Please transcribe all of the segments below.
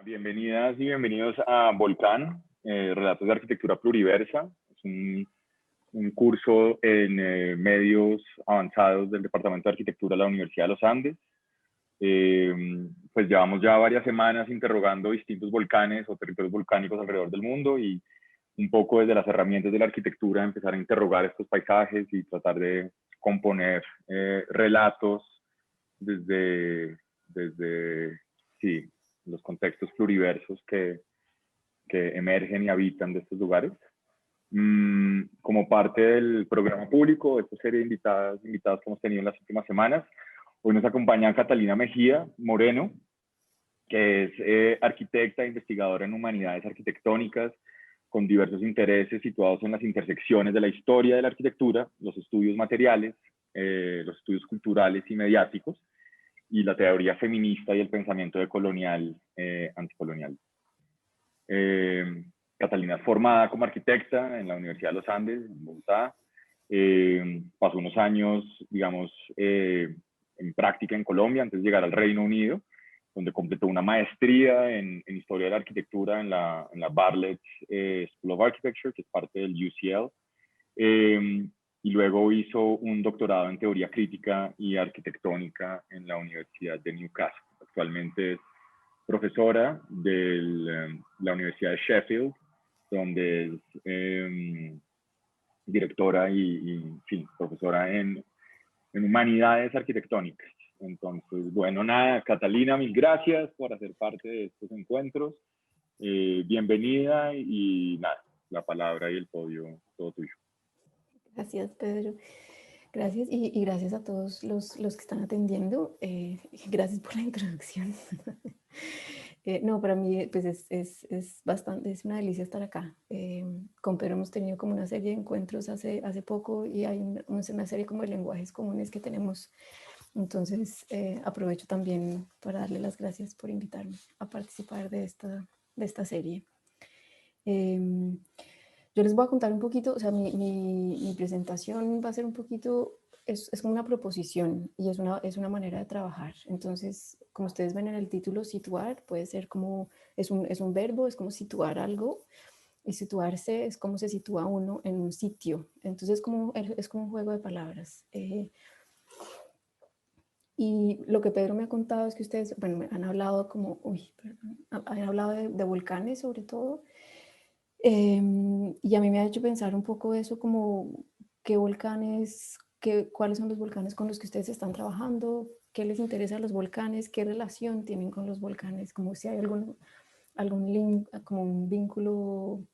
Bienvenidas y bienvenidos a Volcán, Relatos de Arquitectura Pluriversa. Es un curso en medios avanzados del Departamento de Arquitectura de la Universidad de los Andes. Pues llevamos ya varias semanas interrogando distintos volcanes o territorios volcánicos alrededor del mundo y un poco desde las herramientas de la arquitectura empezar a interrogar estos paisajes y tratar de componer relatos desde sí, los contextos pluriversos que emergen y habitan de estos lugares. Como parte del programa público, esta serie de invitados que hemos tenido en las últimas semanas, hoy nos acompaña Catalina Mejía Moreno, que es arquitecta e investigadora en humanidades arquitectónicas, con diversos intereses situados en las intersecciones de la historia de la arquitectura, los estudios materiales, los estudios culturales y mediáticos, y la teoría feminista y el pensamiento decolonial, anticolonial. Catalina es formada como arquitecta en la Universidad de los Andes, en Bogotá. Pasó unos años, digamos, en práctica en Colombia antes de llegar al Reino Unido, donde completó una maestría en Historia de la Arquitectura en la Bartlett School of Architecture, que es parte del UCL. Y luego hizo un doctorado en Teoría Crítica y Arquitectónica en la Universidad de Newcastle. Actualmente es profesora de la Universidad de Sheffield, donde es directora y profesora en humanidades arquitectónicas. Entonces, bueno, nada, Catalina, mil gracias por hacer parte de estos encuentros. Bienvenida y nada, la palabra y el podio, todo tuyo. Gracias, Pedro. Gracias y gracias a todos los que están atendiendo. Gracias por la introducción. No, para mí pues es bastante, es una delicia estar acá. Con Pedro hemos tenido como una serie de encuentros hace poco y hay una serie como de lenguajes comunes que tenemos. Entonces aprovecho también para darle las gracias por invitarme a participar de esta serie. Yo les voy a contar un poquito, o sea, mi presentación va a ser un poquito, es como una proposición y es una manera de trabajar. Entonces, como ustedes ven en el título, situar puede ser como, es un verbo, es como situar algo, y situarse es como se sitúa uno en un sitio. Entonces, es como un juego de palabras. Y lo que Pedro me ha contado es que ustedes, bueno, me han hablado como, han hablado de volcanes sobre todo. Y a mí me ha hecho pensar un poco eso, como qué volcanes, cuáles son los volcanes con los que ustedes están trabajando, qué les interesa a los volcanes, qué relación tienen con los volcanes, como si hay algún link, como un vínculo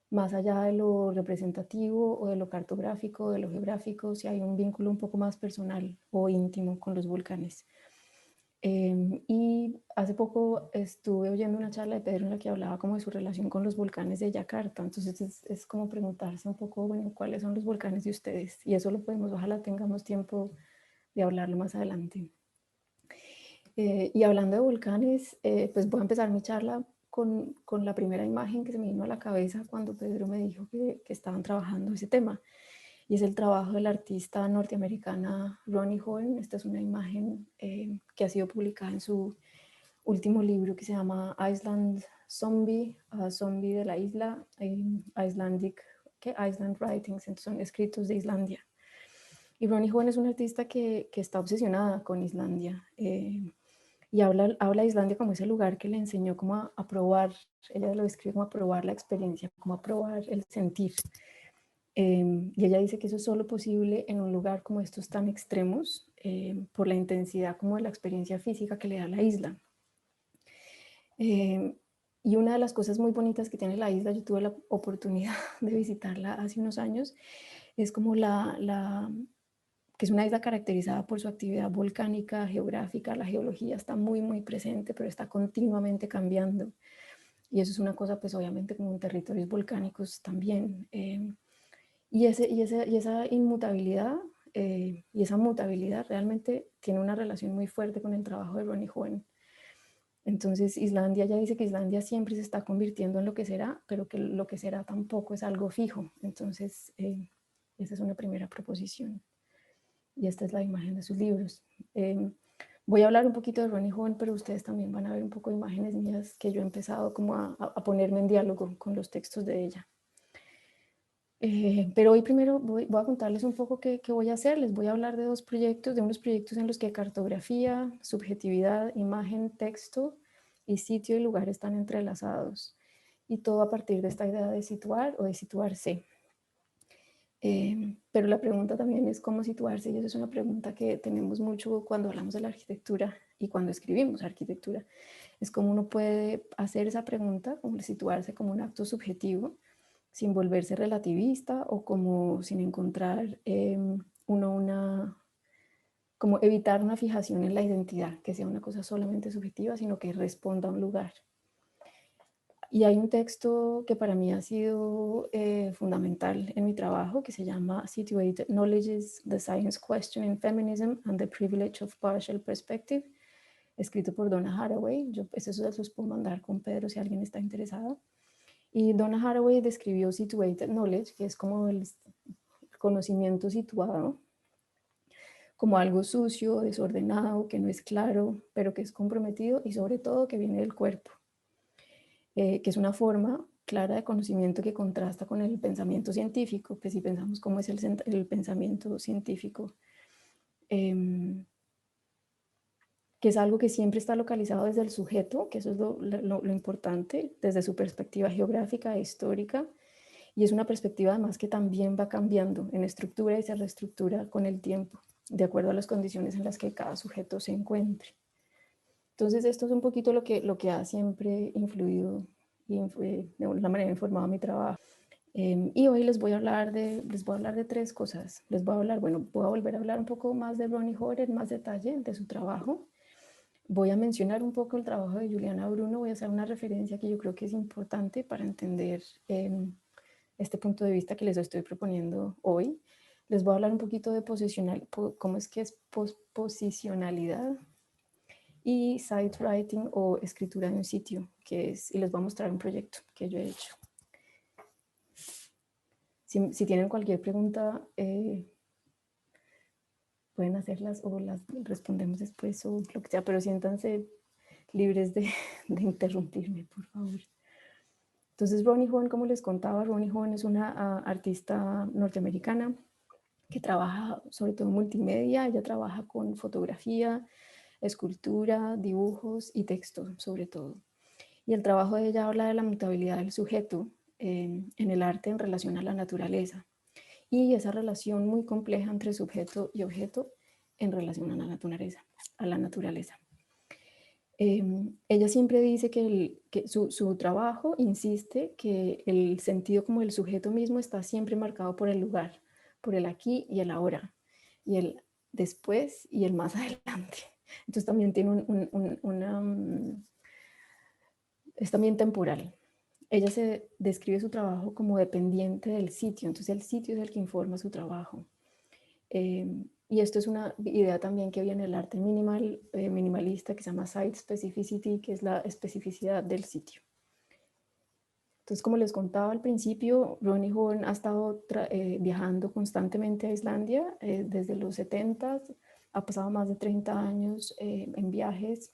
más allá de lo representativo o de lo cartográfico, de lo geográfico, si hay un vínculo un poco más personal o íntimo con los volcanes. Y hace poco estuve oyendo una charla de Pedro en la que hablaba como de su relación con los volcanes de Yakarta. Entonces es como preguntarse un poco, bueno, ¿cuáles son los volcanes de ustedes? Y eso lo podemos, ojalá tengamos tiempo de hablarlo más adelante. Y hablando de volcanes, pues voy a empezar mi charla con la primera imagen que se me vino a la cabeza cuando Pedro me dijo que estaban trabajando ese tema. Y es el trabajo de la artista norteamericana Roni Horn. Esta es una imagen que ha sido publicada en su último libro que se llama Island Zombie, Zombie de la isla, Island Writings, entonces son escritos de Islandia. Y Roni Horn es una artista que está obsesionada con Islandia y habla de Islandia como ese lugar que le enseñó como a probar, ella lo describe como a probar la experiencia, como a probar el sentir. Y ella dice que eso es solo posible en un lugar como estos tan extremos por la intensidad como de la experiencia física que le da la isla. Y una de las cosas muy bonitas que tiene la isla, yo tuve la oportunidad de visitarla hace unos años, es como que es una isla caracterizada por su actividad volcánica, geográfica, la geología está muy, muy presente, pero está continuamente cambiando. Y eso es una cosa, pues obviamente como en territorios volcánicos también. Y esa inmutabilidad y esa mutabilidad realmente tiene una relación muy fuerte con el trabajo de Roni Horn. Entonces Islandia, ya dice que Islandia siempre se está convirtiendo en lo que será, pero que lo que será tampoco es algo fijo. Entonces esa es una primera proposición. Y esta es la imagen de sus libros. Voy a hablar un poquito de Ronnie Hohn, pero ustedes también van a ver un poco de imágenes mías que yo he empezado como a ponerme en diálogo con los textos de ella. Pero hoy primero voy a contarles un poco qué voy a hacer. Les voy a hablar de dos proyectos, de unos proyectos en los que cartografía, subjetividad, imagen, texto y sitio y lugar están entrelazados. Y todo a partir de esta idea de situar o de situarse. Pero la pregunta también es cómo situarse, y eso es una pregunta que tenemos mucho cuando hablamos de la arquitectura y cuando escribimos arquitectura. Es cómo uno puede hacer esa pregunta, como situarse como un acto subjetivo, sin volverse relativista o como sin encontrar como evitar una fijación en la identidad, que sea una cosa solamente subjetiva, sino que responda a un lugar. Y hay un texto que para mí ha sido fundamental en mi trabajo que se llama Situated Knowledges, The Science Question in Feminism and the Privilege of Partial Perspective, escrito por Donna Haraway. Eso se los puedo mandar con Pedro si alguien está interesado. Y Donna Haraway describió Situated Knowledge, que es como el conocimiento situado, como algo sucio, desordenado, que no es claro, pero que es comprometido y sobre todo que viene del cuerpo. Que es una forma clara de conocimiento que contrasta con el pensamiento científico, que si pensamos cómo es el pensamiento científico, que es algo que siempre está localizado desde el sujeto, que eso es lo importante, desde su perspectiva geográfica e histórica, y es una perspectiva además que también va cambiando en estructura y se reestructura con el tiempo, de acuerdo a las condiciones en las que cada sujeto se encuentre. Entonces esto es un poquito lo que ha siempre influido y de una manera informado mi trabajo. Y hoy les voy a hablar de tres cosas. Voy a volver a hablar un poco más de Ronnie Hoare en más detalle de su trabajo. Voy a mencionar un poco el trabajo de Juliana Bruno, voy a hacer una referencia que yo creo que es importante para entender este punto de vista que les estoy proponiendo hoy. Les voy a hablar un poquito de cómo es que es posicionalidad y site writing o escritura de un sitio, y les voy a mostrar un proyecto que yo he hecho. Si tienen cualquier pregunta, pueden hacerlas o las respondemos después o lo que sea, pero siéntanse libres de interrumpirme, por favor. Entonces, Ronnie Hohn, como les contaba, Ronnie Hohn es una artista norteamericana que trabaja sobre todo en multimedia. Ella trabaja con fotografía, escultura, dibujos y texto, sobre todo. Y el trabajo de ella habla de la mutabilidad del sujeto en el arte en relación a la naturaleza y esa relación muy compleja entre sujeto y objeto en relación a la naturaleza. Ella siempre dice que su trabajo insiste que el sentido como el sujeto mismo está siempre marcado por el lugar, por el aquí y el ahora, y el después y el más adelante. Entonces también tiene es también temporal. Ella se describe su trabajo como dependiente del sitio, entonces el sitio es el que informa su trabajo. Y esto es una idea también que viene del arte minimalista que se llama site specificity, que es la especificidad del sitio. Entonces, como les contaba al principio, Ronnie Hohn ha estado viajando constantemente a Islandia desde los 70, ha pasado más de 30 años en viajes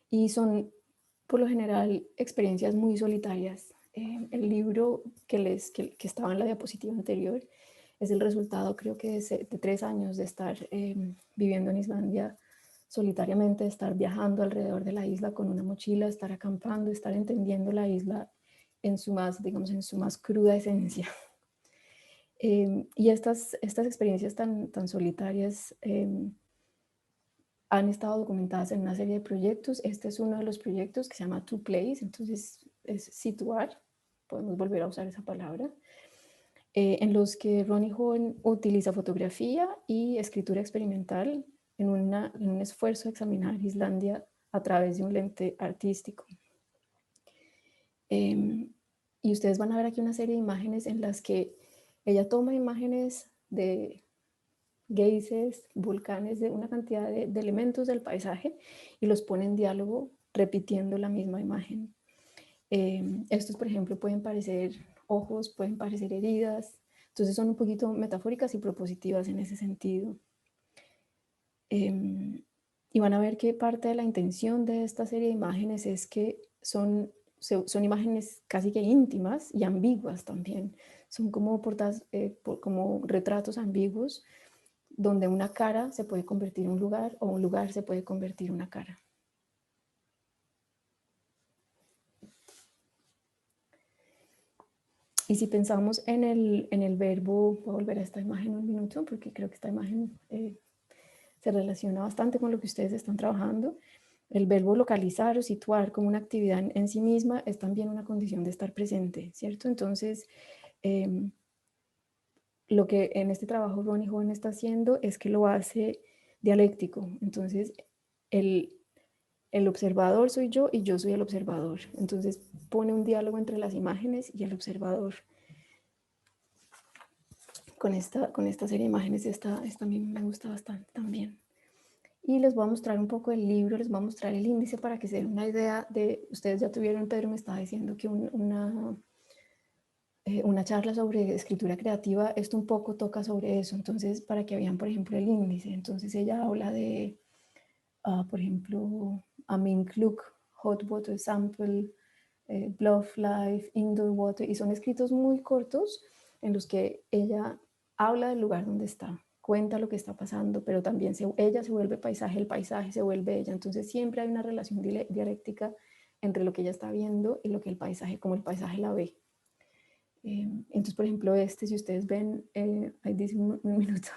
y son por lo general experiencias muy solitarias. El libro que estaba en la diapositiva anterior es el resultado, creo que de 3 años de estar viviendo en Islandia solitariamente, de estar viajando alrededor de la isla con una mochila, estar acampando, estar entendiendo la isla en su más, digamos, en su más cruda esencia. Y estas experiencias tan solitarias han estado documentadas en una serie de proyectos. Este es uno de los proyectos que se llama To Place, entonces es situar, podemos volver a usar esa palabra, en los que Ronnie Hohn utiliza fotografía y escritura experimental en un esfuerzo de examinar Islandia a través de un lente artístico. Y ustedes van a ver aquí una serie de imágenes en las que ella toma imágenes de geysers, volcanes, de una cantidad de elementos del paisaje y los pone en diálogo repitiendo la misma imagen. Estos, por ejemplo, pueden parecer ojos, pueden parecer heridas, entonces son un poquito metafóricas y propositivas en ese sentido. Y Y van a ver que parte de la intención de esta serie de imágenes es que son imágenes casi que íntimas y ambiguas también. Son como, como retratos ambiguos donde una cara se puede convertir en un lugar o un lugar se puede convertir en una cara. Y si pensamos en el verbo, voy a volver a esta imagen un minuto porque creo que esta imagen se relaciona bastante con lo que ustedes están trabajando. El verbo localizar o situar como una actividad en sí misma es también una condición de estar presente, ¿cierto? Entonces, lo que en este trabajo Ronnie Joven está haciendo es que lo hace dialéctico. Entonces, el observador soy yo y yo soy el observador. Entonces, pone un diálogo entre las imágenes y el observador. Con esta serie de imágenes, esta a mí me gusta bastante también. Y les voy a mostrar un poco el libro, les voy a mostrar el índice para que se den una idea de, ustedes ya tuvieron, Pedro me estaba diciendo que una charla sobre escritura creativa, esto un poco toca sobre eso, entonces para que vean, por ejemplo, el índice. Entonces ella habla de, por ejemplo, Amink Look, Hot Water Sample, Bluff Life, Indoor Water, y son escritos muy cortos en los que ella habla del lugar donde está, cuenta lo que está pasando, pero también ella se vuelve paisaje, el paisaje se vuelve ella. Entonces siempre hay una relación dialéctica entre lo que ella está viendo y lo que el paisaje, como el paisaje la ve. Entonces, por ejemplo, si ustedes ven, ahí dice un minuto,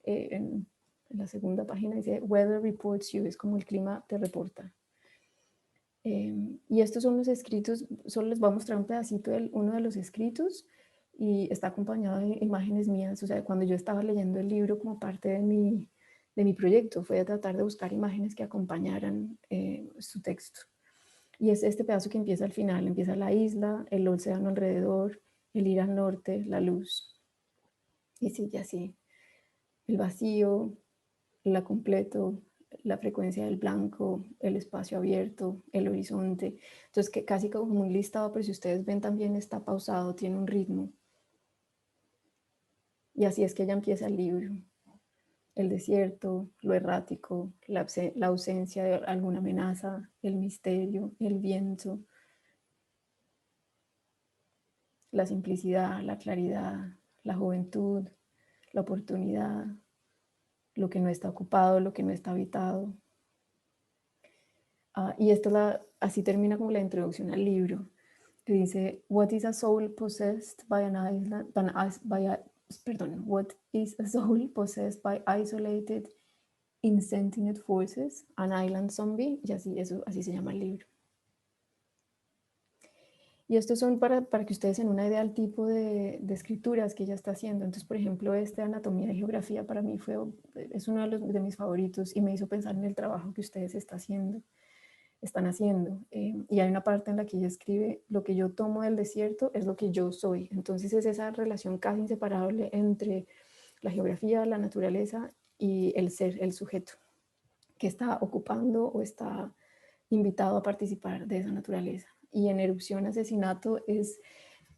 en la segunda página dice, Weather reports you, es como el clima te reporta. Y estos son los escritos, solo les voy a mostrar un pedacito de uno de los escritos y está acompañado de imágenes mías. O sea, cuando yo estaba leyendo el libro como parte de mi proyecto, fue a tratar de buscar imágenes que acompañaran su texto. Y es este pedazo que empieza al final, empieza la isla, el océano alrededor, el ir al norte, la luz. Y sigue así, el vacío, la completo, la frecuencia del blanco, el espacio abierto, el horizonte. Entonces, que casi como un listado, pero si ustedes ven también está pausado, tiene un ritmo. Y así es que ella empieza el libro. El desierto, lo errático, la ausencia de alguna amenaza, el misterio, el viento, la simplicidad, la claridad, la juventud, la oportunidad, lo que no está ocupado, lo que no está habitado. Y así termina como la introducción al libro, que dice, what is a soul possessed by an island, what is a soul possessed by isolated, insentient forces, an island zombie, y así se llama el libro. Y estos son para que ustedes den una idea del tipo de escrituras que ella está haciendo. Entonces, por ejemplo, Anatomía y Geografía para mí es uno de mis favoritos y me hizo pensar en el trabajo que ustedes están haciendo. Y hay una parte en la que ella escribe, lo que yo tomo del desierto es lo que yo soy. Entonces es esa relación casi inseparable entre la geografía, la naturaleza y el ser, el sujeto, que está ocupando o está invitado a participar de esa naturaleza. Y en Erupción Asesinato es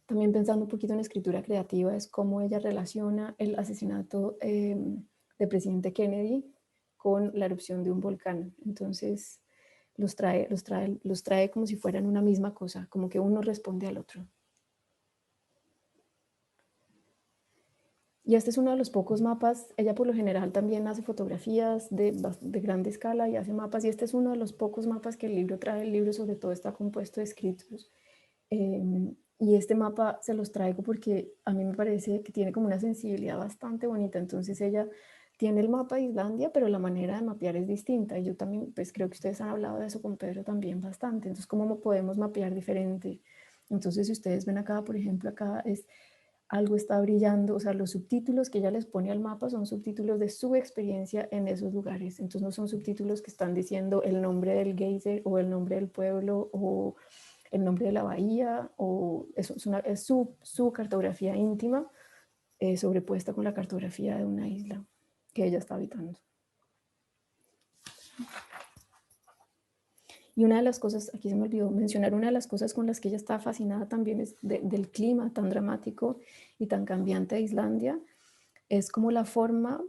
también pensando un poquito en escritura creativa, es cómo ella relaciona el asesinato del presidente Kennedy con la erupción de un volcán. Entonces los trae como si fueran una misma cosa, como que uno responde al otro. Y este es uno de los pocos mapas, ella por lo general también hace fotografías de grande escala y hace mapas, y este es uno de los pocos mapas que el libro trae. El libro sobre todo está compuesto de escritos. Y este mapa se los traigo porque a mí me parece que tiene como una sensibilidad bastante bonita. Entonces ella tiene el mapa de Islandia, pero la manera de mapear es distinta. Y yo también, pues creo que ustedes han hablado de eso con Pedro también bastante. Entonces, ¿cómo podemos mapear diferente? Entonces, si ustedes ven acá, por ejemplo, acá algo está brillando, o sea, los subtítulos que ella les pone al mapa son subtítulos de su experiencia en esos lugares. Entonces, no son subtítulos que están diciendo el nombre del geyser o el nombre del pueblo o el nombre de la bahía, o es su cartografía íntima sobrepuesta con la cartografía de una isla que ella está habitando. Y una de las cosas, aquí se me olvidó mencionar, una de las cosas con las que ella está fascinada también es del clima tan dramático y tan cambiante de Islandia, es como la forma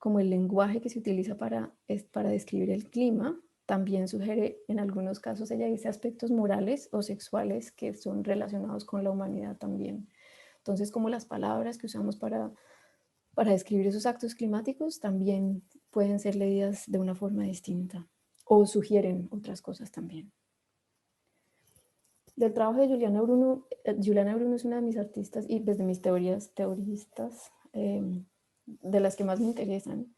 como el lenguaje que se utiliza para describir el clima, también sugiere, en algunos casos ella dice aspectos morales o sexuales que son relacionados con la humanidad también. Entonces, como las palabras que usamos para describir esos actos climáticos también pueden ser leídas de una forma distinta o sugieren otras cosas también. Del trabajo de Juliana Bruno es una de mis artistas y desde mis teoristas de las que más me interesan.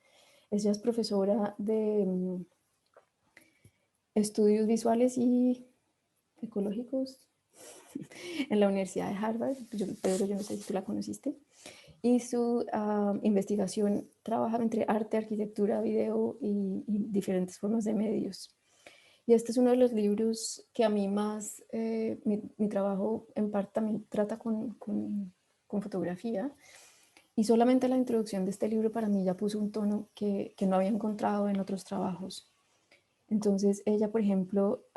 Ella es profesora de estudios visuales y ecológicos en la Universidad de Harvard. Pedro, yo no sé si tú la conociste. Y su investigación trabaja entre arte, arquitectura, video y diferentes formas de medios. Y este es uno de los libros que a mí más, mi trabajo en parte también trata con fotografía. Y solamente la introducción de este libro para mí ya puso un tono que no había encontrado en otros trabajos. Entonces ella, por ejemplo,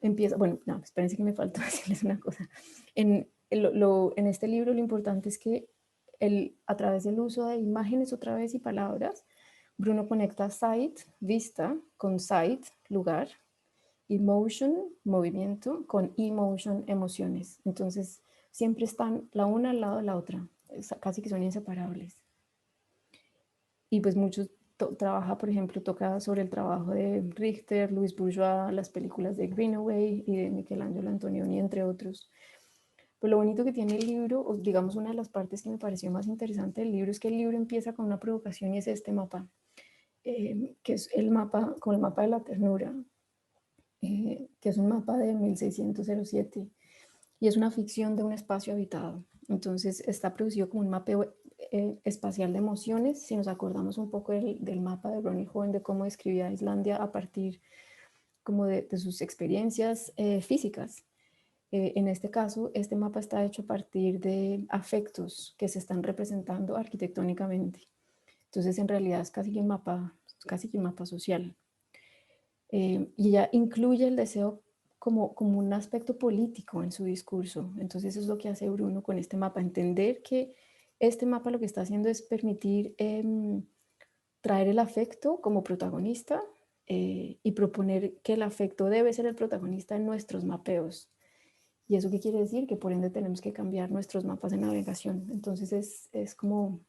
empieza, bueno, no, espérense que me falta decirles una cosa. En este libro lo importante es que a través del uso de imágenes otra vez y palabras, Bruno conecta sight, vista, con sight, lugar, y motion, movimiento, con emotion, emociones. Entonces siempre están la una al lado de la otra, casi que son inseparables. Y pues muchos trabaja, por ejemplo, toca sobre el trabajo de Richter, Louis Bourgeois, las películas de Greenaway y de Michelangelo Antonioni, entre otros. Pues lo bonito que tiene el libro, o digamos una de las partes que me pareció más interesante del libro, es que el libro empieza con una provocación y es este mapa, que es el mapa, con el mapa de la ternura, que es un mapa de 1607 y es una ficción de un espacio habitado. Entonces está producido como un mapa espacial de emociones. Si nos acordamos un poco del mapa de Ronnie Horn, de cómo describía Islandia a partir como de sus experiencias físicas. En este caso, este mapa está hecho a partir de afectos que se están representando arquitectónicamente. Entonces, en realidad es casi que un mapa social. Y ella incluye el deseo como un aspecto político en su discurso. Entonces eso es lo que hace Bruno con este mapa, entender que este mapa lo que está haciendo es permitir traer el afecto como protagonista y proponer que el afecto debe ser el protagonista en nuestros mapeos. ¿Y eso qué quiere decir? Que por ende tenemos que cambiar nuestros mapas de navegación. Entonces es como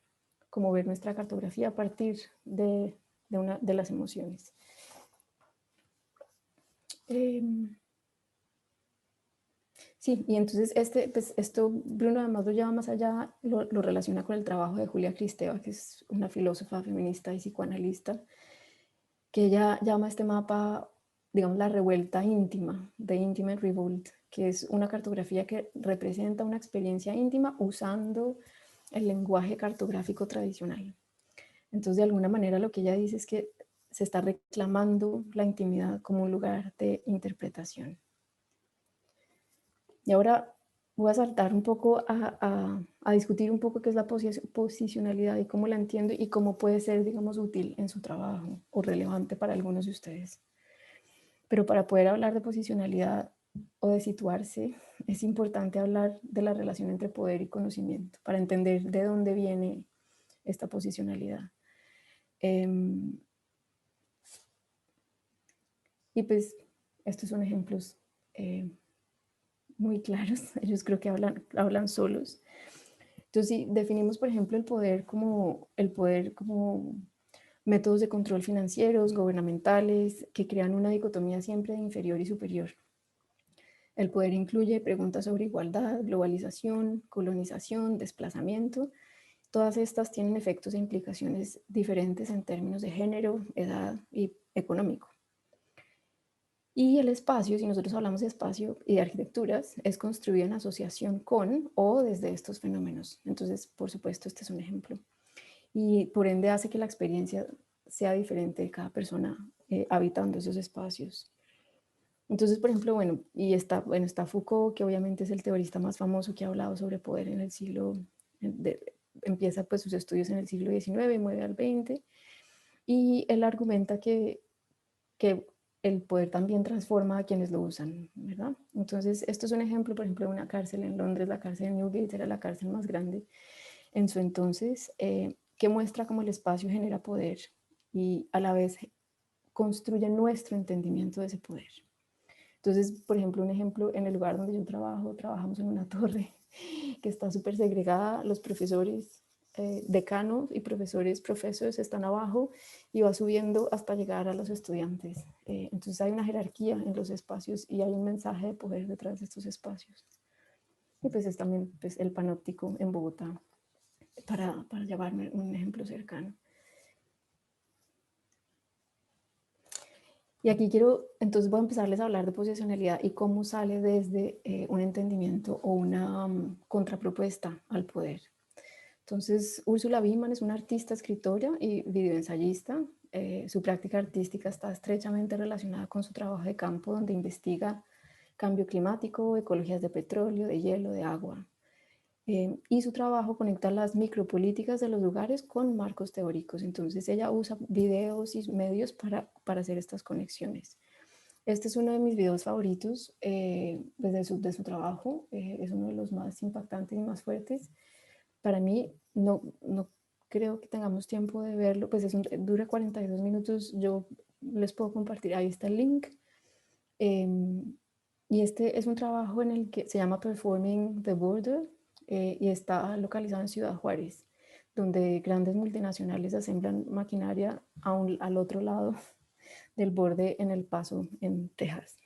ver nuestra cartografía a partir de las emociones. Sí, y entonces pues esto Bruno además lo lleva más allá, lo relaciona con el trabajo de Julia Kristeva, que es una filósofa feminista y psicoanalista, que ella llama este mapa, digamos, la revuelta íntima, The Intimate Revolt, que es una cartografía que representa una experiencia íntima usando el lenguaje cartográfico tradicional. Entonces, de alguna manera lo que ella dice es que se está reclamando la intimidad como un lugar de interpretación. Y ahora voy a saltar un poco a discutir un poco qué es la posicionalidad y cómo la entiendo y cómo puede ser, digamos, útil en su trabajo o relevante para algunos de ustedes. Pero para poder hablar de posicionalidad o de situarse, es importante hablar de la relación entre poder y conocimiento para entender de dónde viene esta posicionalidad. Y pues estos son ejemplos muy claros. Ellos creo que hablan solos. Entonces, si definimos, por ejemplo, el poder como métodos de control financieros, gubernamentales, que crean una dicotomía siempre de inferior y superior. El poder incluye preguntas sobre igualdad, globalización, colonización, desplazamiento. Todas estas tienen efectos e implicaciones diferentes en términos de género, edad y económico. Y el espacio, si nosotros hablamos de espacio y de arquitecturas, es construido en asociación con o desde estos fenómenos. Entonces, por supuesto, este es un ejemplo. Y por ende hace que la experiencia sea diferente de cada persona habitando esos espacios. Entonces, por ejemplo, está Foucault, que obviamente es el teorista más famoso que ha hablado sobre poder en el siglo, empieza pues sus estudios en el siglo XIX, mueve al XX, y él argumenta que el poder también transforma a quienes lo usan, ¿verdad? Entonces, esto es un ejemplo, por ejemplo, de una cárcel en Londres, la cárcel de Newgate era la cárcel más grande en su entonces, que muestra cómo el espacio genera poder y a la vez construye nuestro entendimiento de ese poder. Entonces, por ejemplo, un ejemplo, en el lugar donde yo trabajo, trabajamos en una torre que está súper segregada, los profesores, decanos y profesores están abajo y va subiendo hasta llegar a los estudiantes. Entonces hay una jerarquía en los espacios y hay un mensaje de poder detrás de estos espacios. Y pues es también pues, el panóptico en Bogotá, para llevarme un ejemplo cercano. Y aquí entonces voy a empezarles a hablar de posicionalidad y cómo sale desde un entendimiento o una contrapropuesta al poder. Entonces, Úrsula Biman es una artista, escritora y videoensayista. Su práctica artística está estrechamente relacionada con su trabajo de campo, donde investiga cambio climático, ecologías de petróleo, de hielo, de agua. Y su trabajo conecta las micropolíticas de los lugares con marcos teóricos. Entonces ella usa videos y medios para hacer estas conexiones. Este es uno de mis videos favoritos de su trabajo. Es uno de los más impactantes y más fuertes. Para mí, no creo que tengamos tiempo de verlo, pues dura 42 minutos. Yo les puedo compartir, ahí está el link. Y este es un trabajo en el que se llama Performing the Border y está localizado en Ciudad Juárez, donde grandes multinacionales asemblan maquinaria al otro lado del borde en El Paso, en Texas.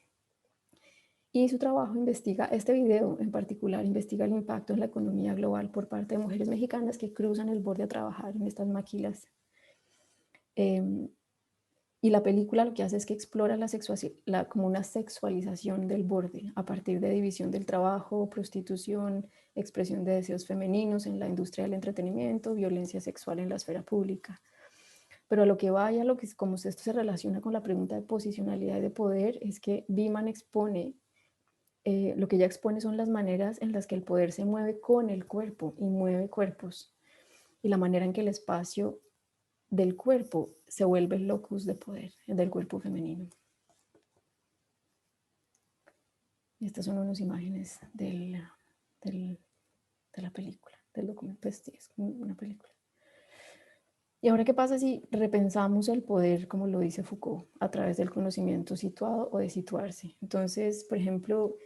Y su trabajo investiga, este video en particular, investiga el impacto en la economía global por parte de mujeres mexicanas que cruzan el borde a trabajar en estas maquilas. Y la película lo que hace es que explora como una sexualización del borde a partir de división del trabajo, prostitución, expresión de deseos femeninos en la industria del entretenimiento, violencia sexual en la esfera pública. Pero a lo que vaya, como esto se relaciona con la pregunta de posicionalidad y de poder, es que Biman expone, lo que ella expone son las maneras en las que el poder se mueve con el cuerpo y mueve cuerpos, y la manera en que el espacio del cuerpo se vuelve el locus de poder del cuerpo femenino. Y estas son unas imágenes de la película, del documento. Pues sí, es una película. ¿Y ahora qué pasa si repensamos el poder, como lo dice Foucault, a través del conocimiento situado o de situarse? Entonces, por ejemplo,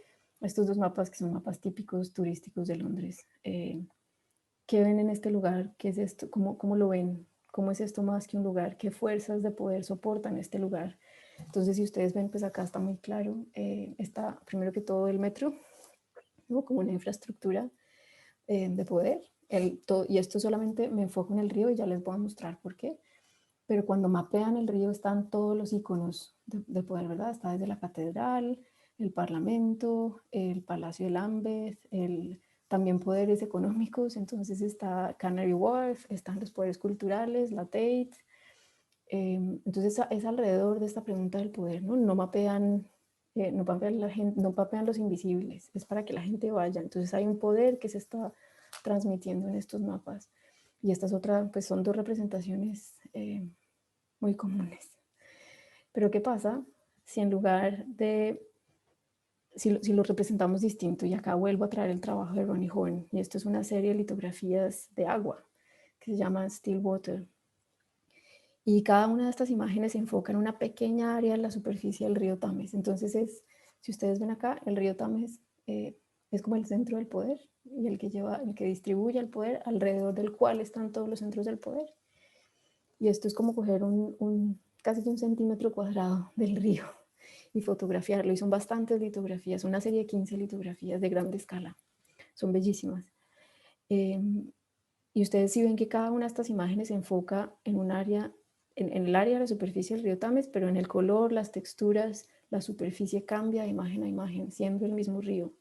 estos dos mapas que son mapas típicos turísticos de Londres, ¿qué ven en este lugar? ¿Qué es esto? ¿Cómo lo ven? ¿Cómo es esto más que un lugar? ¿Qué fuerzas de poder soportan este lugar? Entonces, si ustedes ven, pues acá está muy claro. Está primero que todo el metro, ¿no? Como una infraestructura de poder. Y esto solamente me enfoco en el río y ya les voy a mostrar por qué. Pero cuando mapean el río están todos los iconos de poder, ¿verdad? Está desde la catedral, el parlamento, el palacio de Lambeth, también poderes económicos. Entonces está Canary Wharf, están los poderes culturales, la Tate. Entonces es alrededor de esta pregunta del poder, ¿no? No mapean la gente, no mapean los invisibles, es para que la gente vaya. Entonces hay un poder que se está transmitiendo en estos mapas. Y estas otras, pues son dos representaciones muy comunes. Pero ¿qué pasa si en lugar de, si lo representamos distinto? Y acá vuelvo a traer el trabajo de Ronnie Horn, y esto es una serie de litografías de agua que se llama Still Water. Y cada una de estas imágenes se enfoca en una pequeña área en la superficie del río Tames. Entonces, si ustedes ven acá, el río Tames es como el centro del poder y el que distribuye el poder, alrededor del cual están todos los centros del poder. Y esto es como coger casi un centímetro cuadrado del río y fotografiarlo. Y son bastantes litografías, una serie de 15 litografías de grande escala. Son bellísimas. Y ustedes sí ven que cada una de estas imágenes se enfoca en un área, en el área de la superficie del río Tames, pero en el color, las texturas, la superficie cambia de imagen a imagen, siempre el mismo río.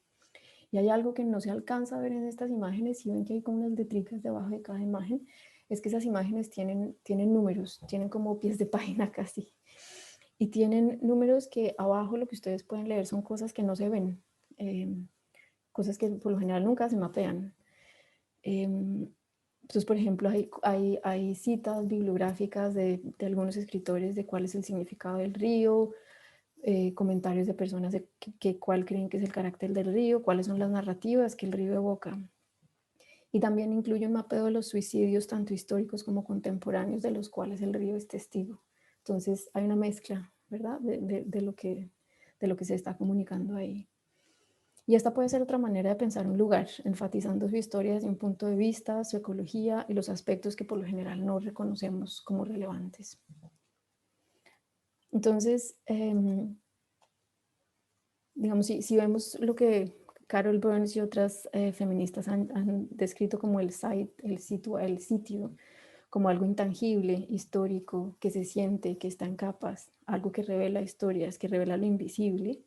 Y hay algo que no se alcanza a ver en estas imágenes, si ven que hay como unas letricas debajo de cada imagen, es que esas imágenes tienen números, tienen como pies de página casi. Y tienen números que abajo lo que ustedes pueden leer son cosas que no se ven, cosas que por lo general nunca se mapean. Entonces, por ejemplo, hay citas bibliográficas de algunos escritores de cuál es el significado del río, comentarios de personas de cuál creen que es el carácter del río, cuáles son las narrativas que el río evoca. Y también incluye un mapeo de los suicidios, tanto históricos como contemporáneos, de los cuales el río es testigo. Entonces hay una mezcla, ¿verdad?, de lo que se está comunicando ahí. Y esta puede ser otra manera de pensar un lugar, enfatizando su historia desde un punto de vista, su ecología y los aspectos que por lo general no reconocemos como relevantes. Entonces, digamos, si vemos lo que Carol Burns y otras feministas han descrito como el sitio, como algo intangible, histórico, que se siente, que está en capas, algo que revela historias, que revela lo invisible.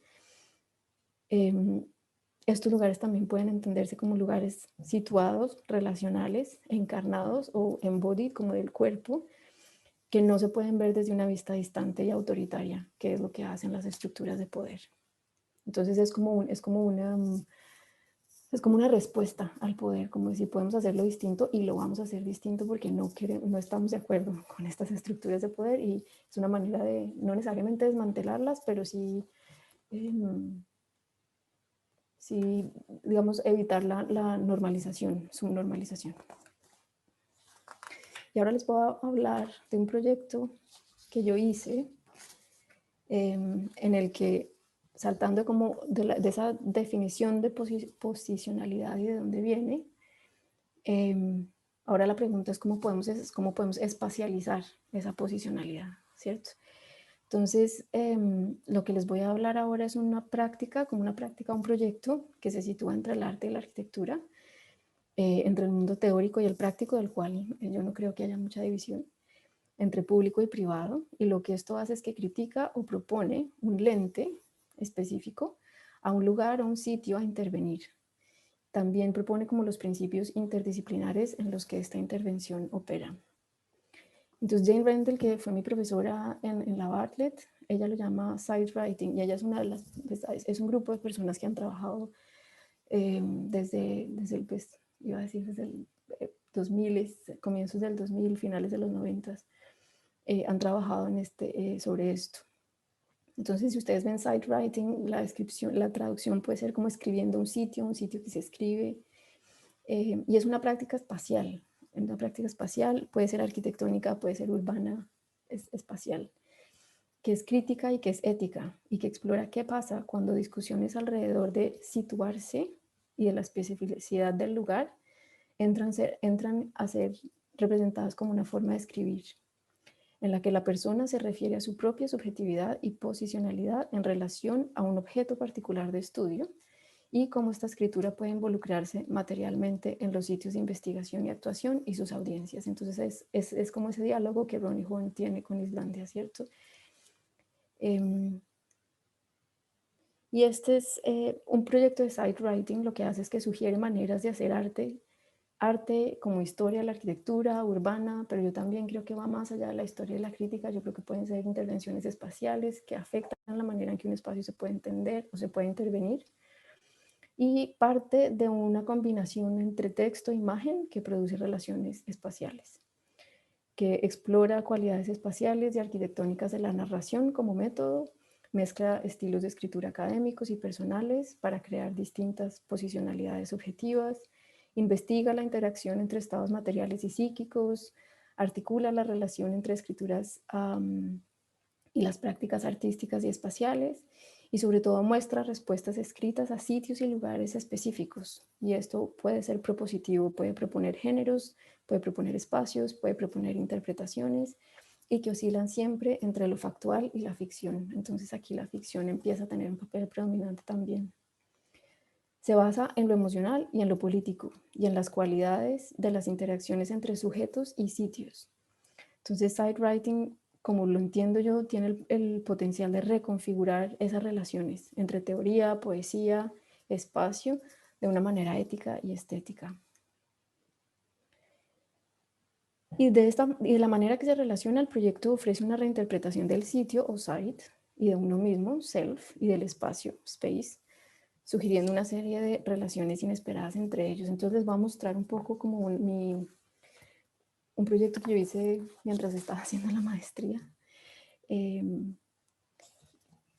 Estos lugares también pueden entenderse como lugares situados, relacionales, encarnados o embodied, como del cuerpo, que no se pueden ver desde una vista distante y autoritaria, que es lo que hacen las estructuras de poder. Entonces es como una respuesta al poder, como si podemos hacerlo distinto y lo vamos a hacer distinto porque no estamos de acuerdo con estas estructuras de poder, y es una manera de no necesariamente desmantelarlas, pero sí, digamos, evitar la normalización, su normalización. Y ahora les puedo hablar de un proyecto que yo hice en el que, saltando como de esa definición de posicionalidad y de dónde viene, ahora la pregunta es cómo podemos espacializar esa posicionalidad, ¿cierto? Entonces, lo que les voy a hablar ahora es una práctica, un proyecto que se sitúa entre el arte y la arquitectura, entre el mundo teórico y el práctico, del cual yo no creo que haya mucha división, entre público y privado, y lo que esto hace es que critica o propone un lente específico a un lugar o un sitio a intervenir. También propone como los principios interdisciplinares en los que esta intervención opera. Entonces Jane Rendell, que fue mi profesora en la Bartlett, ella lo llama site writing, y ella es un grupo de personas que han trabajado desde el, pues, iba a decir desde el 2000, comienzos del 2000, finales de los 90, han trabajado sobre esto. Entonces, si ustedes ven site writing, la traducción puede ser como escribiendo un sitio que se escribe, y es una práctica espacial. Una práctica espacial puede ser arquitectónica, puede ser urbana, es espacial, que es crítica y que es ética, y que explora qué pasa cuando discusiones alrededor de situarse y de la especificidad del lugar entran a ser representadas como una forma de escribir, en la que la persona se refiere a su propia subjetividad y posicionalidad en relación a un objeto particular de estudio, y cómo esta escritura puede involucrarse materialmente en los sitios de investigación y actuación y sus audiencias. Entonces es como ese diálogo que Ronnie Horn tiene con Islandia, ¿cierto? Y este es un proyecto de site writing. Lo que hace es que sugiere maneras de hacer arte como historia de la arquitectura urbana, pero yo también creo que va más allá de la historia de la crítica. Yo creo que pueden ser intervenciones espaciales que afectan la manera en que un espacio se puede entender o se puede intervenir, y parte de una combinación entre texto e imagen que produce relaciones espaciales, que explora cualidades espaciales y arquitectónicas de la narración como método, mezcla estilos de escritura académicos y personales para crear distintas posicionalidades subjetivas, investiga la interacción entre estados materiales y psíquicos, articula la relación entre escrituras y las prácticas artísticas y espaciales, y sobre todo muestra respuestas escritas a sitios y lugares específicos. Y esto puede ser propositivo, puede proponer géneros, puede proponer espacios, puede proponer interpretaciones, y que oscilan siempre entre lo factual y la ficción. Entonces aquí la ficción empieza a tener un papel predominante también. Se basa en lo emocional y en lo político, y en las cualidades de las interacciones entre sujetos y sitios. Entonces, site writing, como lo entiendo yo, tiene el potencial de reconfigurar esas relaciones entre teoría, poesía, espacio, de una manera ética y estética. Y de la manera que se relaciona, el proyecto ofrece una reinterpretación del sitio o site, y de uno mismo, self, y del espacio, space, sugiriendo una serie de relaciones inesperadas entre ellos. Entonces les voy a mostrar un poco como un proyecto que yo hice mientras estaba haciendo la maestría de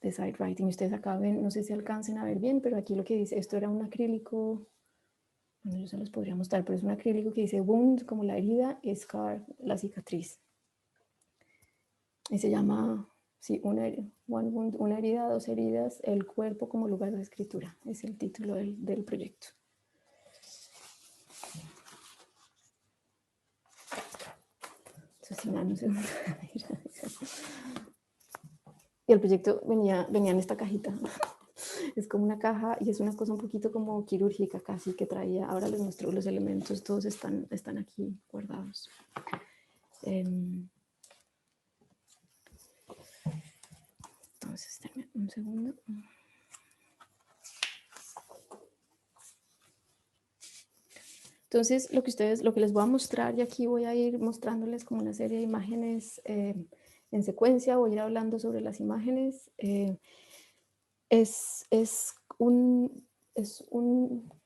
site writing. Ustedes acá ven, no sé si alcancen a ver bien, pero aquí lo que dice, esto era un acrílico Bueno, yo se los podría mostrar, pero es un acrílico que dice wound, como la herida, y scar, la cicatriz. Y se llama, sí, one wound, una herida, dos heridas, el cuerpo como lugar de escritura. Es el título del proyecto. Eso sí, no sé. Y el proyecto venía en esta cajita. Es como una caja y es una cosa un poquito como quirúrgica casi que traía. Ahora les muestro los elementos, todos están aquí guardados. Entonces, un segundo. Entonces, lo que les voy a mostrar, y aquí voy a ir mostrándoles como una serie de imágenes en secuencia, voy a ir hablando sobre las imágenes. Es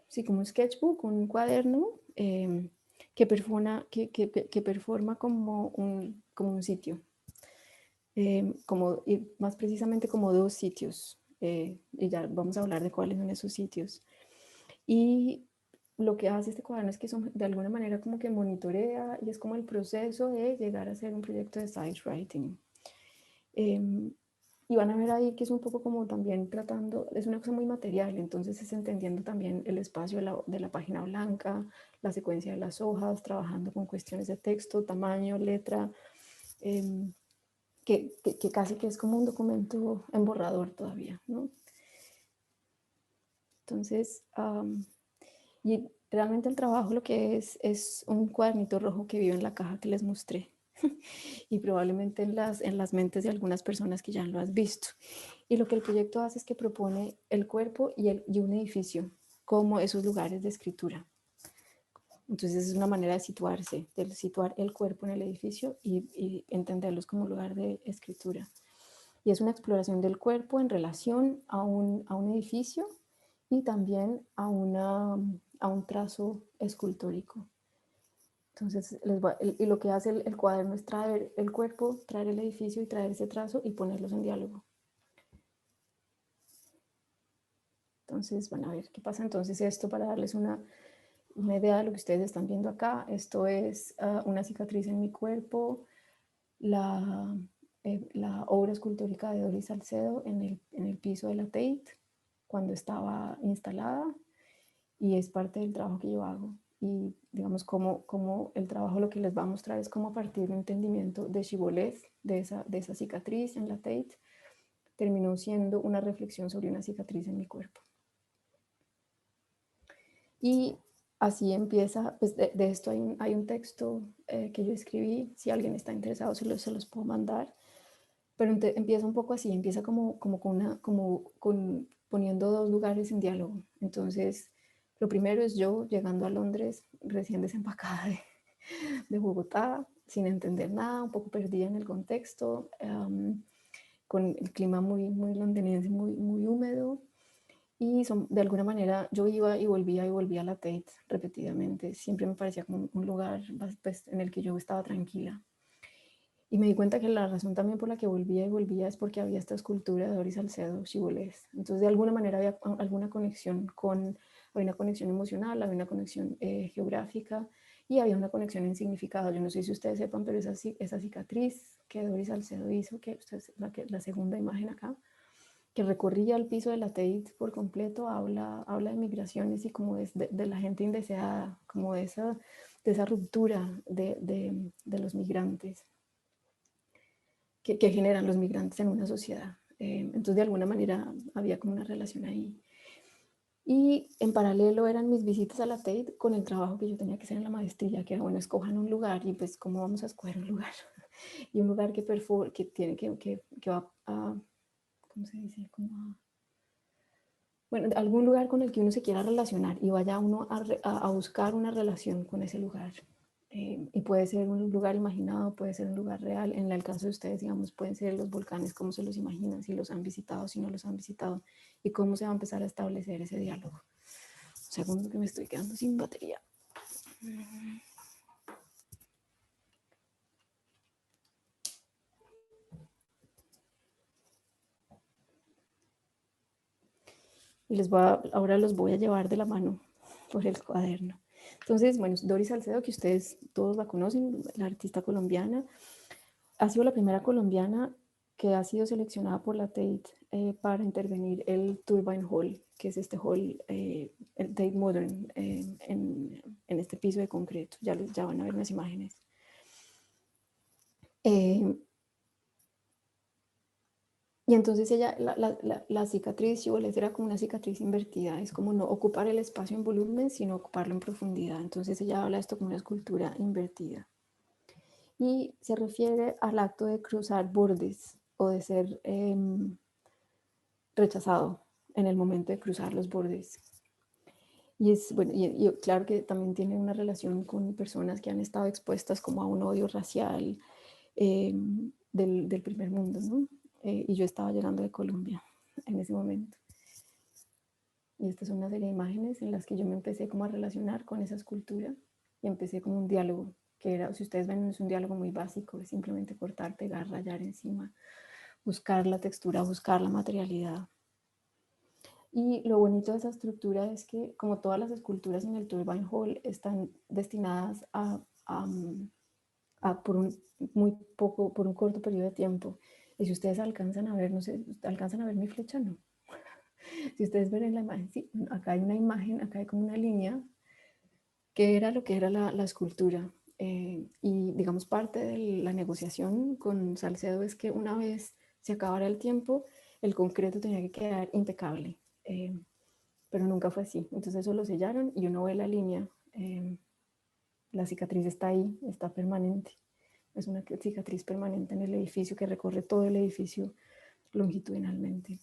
sí, como un sketchbook, un cuaderno que performa como un sitio, y más precisamente como dos sitios, y ya vamos a hablar de cuáles son esos sitios. Y lo que hace este cuaderno es que de alguna manera como que monitorea y es como el proceso de llegar a hacer un proyecto de site writing. Y van a ver ahí que es un poco como también tratando, es una cosa muy material, entonces es entendiendo también el espacio de la página blanca, la secuencia de las hojas, trabajando con cuestiones de texto, tamaño, letra, que casi que es como un documento en borrador todavía, ¿no? Entonces, y realmente el trabajo lo que es un cuadernito rojo que vive en la caja que les mostré. Y probablemente en las mentes de algunas personas que ya lo has visto. Y lo que el proyecto hace es que propone el cuerpo y un edificio como esos lugares de escritura. Entonces es una manera de situarse, de situar el cuerpo en el edificio y entenderlos como lugar de escritura. Y es una exploración del cuerpo en relación a un edificio y también a un trazo escultórico. Entonces, y lo que hace el cuaderno es traer el cuerpo, traer el edificio y traer ese trazo y ponerlos en diálogo. Entonces, van a ver qué pasa. Entonces, esto para darles una idea de lo que ustedes están viendo acá. Esto es una cicatriz en mi cuerpo, la obra escultórica de Doris Salcedo en el piso de la Tate cuando estaba instalada, y es parte del trabajo que yo hago. Y digamos como el trabajo lo que les va a mostrar es cómo a partir de un entendimiento de Shibboleth, de esa cicatriz en la Tate, terminó siendo una reflexión sobre una cicatriz en mi cuerpo. Y así empieza, pues de esto hay un texto que yo escribí, si alguien está interesado se los puedo mandar, pero empieza un poco así, empieza como poniendo dos lugares en diálogo. Entonces, lo primero es yo llegando a Londres, recién desempacada de Bogotá, sin entender nada, un poco perdida en el contexto, con el clima muy, muy londinense, muy, muy húmedo. Y de alguna manera yo iba y volvía a la Tate repetidamente. Siempre me parecía como un lugar pues, en el que yo estaba tranquila. Y me di cuenta que la razón también por la que volvía y volvía es porque había esta escultura de Doris Salcedo, Shibboleth. Entonces, de alguna manera había alguna conexión había una conexión emocional, había una conexión geográfica y había una conexión en significado. Yo no sé si ustedes sepan, pero esa cicatriz que Doris Salcedo hizo, que es la segunda imagen acá, que recorría el piso de la Tate por completo, habla de migraciones y como de la gente indeseada, como de esa ruptura de los migrantes que generan los migrantes en una sociedad. Entonces, de alguna manera, había como una relación ahí. Y en paralelo eran mis visitas a la Tate con el trabajo que yo tenía que hacer en la maestría, que era, bueno, escojan un lugar y pues, ¿cómo vamos a escoger un lugar? Y un lugar que tiene que va a, ¿cómo se dice? Bueno, algún lugar con el que uno se quiera relacionar y vaya uno a buscar una relación con ese lugar. Y puede ser un lugar imaginado, puede ser un lugar real. En el caso de ustedes, digamos, pueden ser los volcanes, cómo se los imaginan, si los han visitado, si no los han visitado, y cómo se va a empezar a establecer ese diálogo. Un segundo que me estoy quedando sin batería. Y ahora los voy a llevar de la mano por el cuaderno. Entonces, bueno, Doris Salcedo, que ustedes todos la conocen, la artista colombiana, ha sido la primera colombiana que ha sido seleccionada por la Tate para intervenir el Turbine Hall, que es este hall, el Tate Modern, en este piso de concreto. Ya van a ver unas imágenes. Y entonces ella, la cicatriz Shiboleth era como una cicatriz invertida, es como no ocupar el espacio en volumen, sino ocuparlo en profundidad. Entonces ella habla de esto como una escultura invertida. Y se refiere al acto de cruzar bordes o de ser rechazado en el momento de cruzar los bordes. Y es bueno, y claro que también tiene una relación con personas que han estado expuestas como a un odio racial del primer mundo, ¿no? Y yo estaba llegando de Colombia en ese momento. Y esta es una serie de imágenes en las que yo me empecé como a relacionar con esa escultura y empecé como un diálogo, que era, si ustedes ven, es un diálogo muy básico, es simplemente cortar, pegar, rayar encima, buscar la textura, buscar la materialidad. Y lo bonito de esa estructura es que, como todas las esculturas en el Turbine Hall, están destinadas a por un muy poco, por un corto periodo de tiempo. Y si ustedes alcanzan a ver, no sé, ¿alcanzan a ver mi flecha? No. Si ustedes ven en la imagen, sí, acá hay una imagen, acá hay como una línea, que era lo que era la escultura. Y digamos, parte de la negociación con Salcedo es que una vez se acabara el tiempo, el concreto tenía que quedar impecable. Pero nunca fue así. Entonces eso lo sellaron y uno ve la línea. La cicatriz está ahí, está permanente. Es una cicatriz permanente en el edificio que recorre todo el edificio longitudinalmente.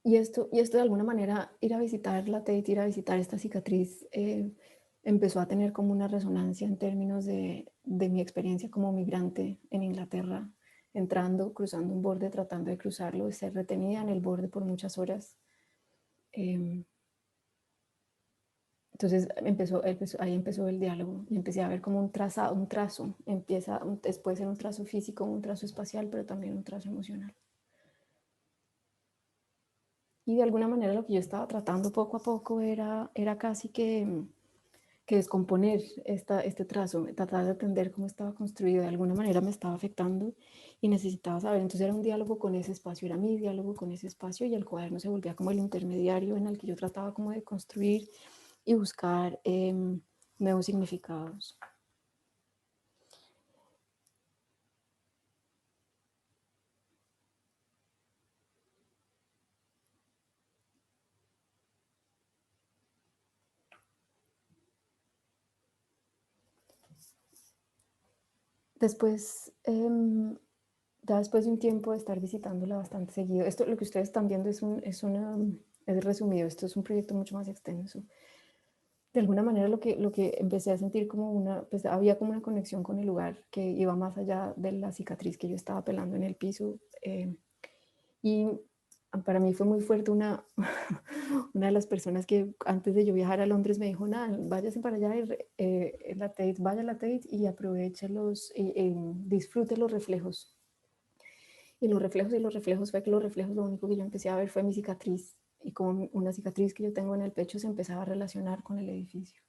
Y esto de alguna manera, ir a visitar la Tate, ir a visitar esta cicatriz, empezó a tener como una resonancia en términos de mi experiencia como migrante en Inglaterra, entrando, cruzando un borde, tratando de cruzarlo, de ser retenida en el borde por muchas horas. Entonces ahí empezó el diálogo y empecé a ver como un trazo, después en un trazo físico, un trazo espacial, pero también un trazo emocional. Y de alguna manera lo que yo estaba tratando poco a poco era casi que descomponer este trazo, tratar de entender cómo estaba construido, de alguna manera me estaba afectando y necesitaba saber. Entonces era un diálogo con ese espacio, era mi diálogo con ese espacio y el cuaderno se volvía como el intermediario en el que yo trataba como de construir y buscar nuevos significados. Después, ya después de un tiempo de estar visitándola bastante seguido, esto lo que ustedes están viendo es resumido, esto es un proyecto mucho más extenso. De alguna manera lo que empecé a sentir pues había como una conexión con el lugar que iba más allá de la cicatriz que yo estaba pelando en el piso. Y para mí fue muy fuerte una de las personas que antes de yo viajar a Londres me dijo, nada, váyase para allá, vaya a la Tate y aproveche disfrute los reflejos. Y los reflejos fue que los reflejos lo único que yo empecé a ver fue mi cicatriz. Y como una cicatriz que yo tengo en el pecho se empezaba a relacionar con el edificio.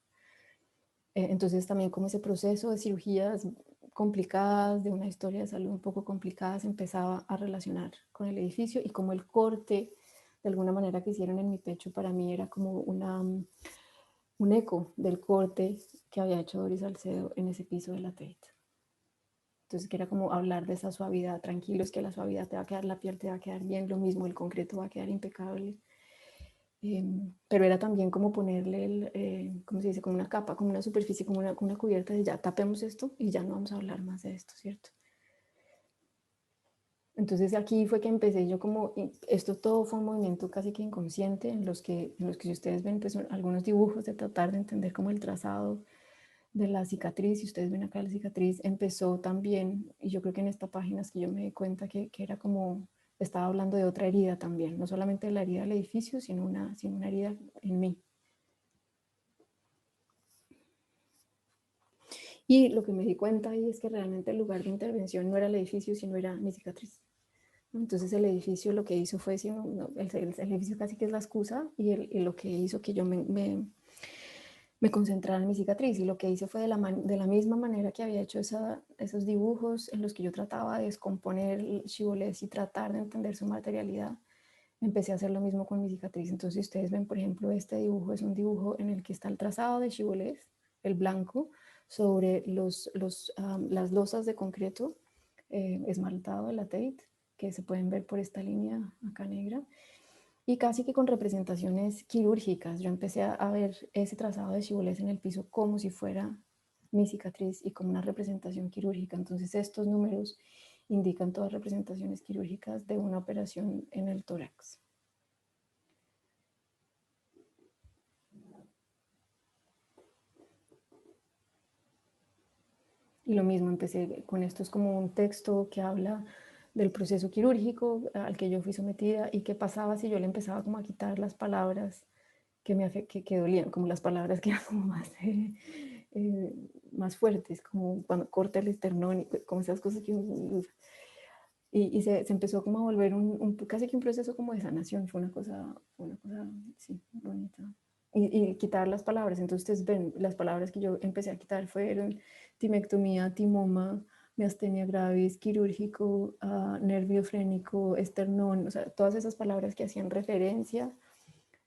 Entonces también como ese proceso de cirugías complicadas, de una historia de salud un poco complicada, se empezaba a relacionar con el edificio y como el corte, de alguna manera que hicieron en mi pecho, para mí era como un eco del corte que había hecho Doris Salcedo en ese piso de la Tate. Entonces que era como hablar de esa suavidad, tranquilos que la suavidad te va a quedar, la piel te va a quedar bien, lo mismo, el concreto va a quedar impecable. Pero era también como ponerle, ¿cómo se dice? Como una capa, como una superficie, como una cubierta de ya tapemos esto y ya no vamos a hablar más de esto, ¿cierto? Entonces aquí fue que empecé yo como, esto todo fue un movimiento casi que inconsciente en los que si ustedes ven pues algunos dibujos de tratar de entender como el trazado de la cicatriz, si ustedes ven acá la cicatriz, empezó también, y yo creo que en esta página es que yo me di cuenta que era como, estaba hablando de otra herida también, no solamente de la herida del edificio, sino una herida en mí. Y lo que me di cuenta ahí es que realmente el lugar de intervención no era el edificio, sino era mi cicatriz. Entonces el edificio lo que hizo fue, el edificio casi que es la excusa y lo que hizo que yo me concentrara en mi cicatriz, y lo que hice fue de la misma manera que había hecho esos dibujos en los que yo trataba de descomponer el shibboleth y tratar de entender su materialidad, empecé a hacer lo mismo con mi cicatriz. Entonces, si ustedes ven, por ejemplo, este dibujo es un dibujo en el que está el trazado de shibboleth, el blanco, sobre las losas de concreto esmaltado de la Tate, que se pueden ver por esta línea acá negra, y casi que con representaciones quirúrgicas. Yo empecé a ver ese trazado de shibboleth en el piso como si fuera mi cicatriz y como una representación quirúrgica. Entonces estos números indican todas representaciones quirúrgicas de una operación en el tórax. Y lo mismo, empecé con esto, es como un texto que habla del proceso quirúrgico al que yo fui sometida y qué pasaba si yo le empezaba como a quitar las palabras que dolían, como las palabras que eran como más fuertes, como cuando corta el esternón y como esas cosas que se empezó como a volver casi que un proceso como de sanación. Fue una cosa sí, bonita. Y quitar las palabras. Entonces ustedes ven, las palabras que yo empecé a quitar fueron timectomía, timoma, miastenia gravis, quirúrgico, nervio frénico, esternón, o sea, todas esas palabras que hacían referencia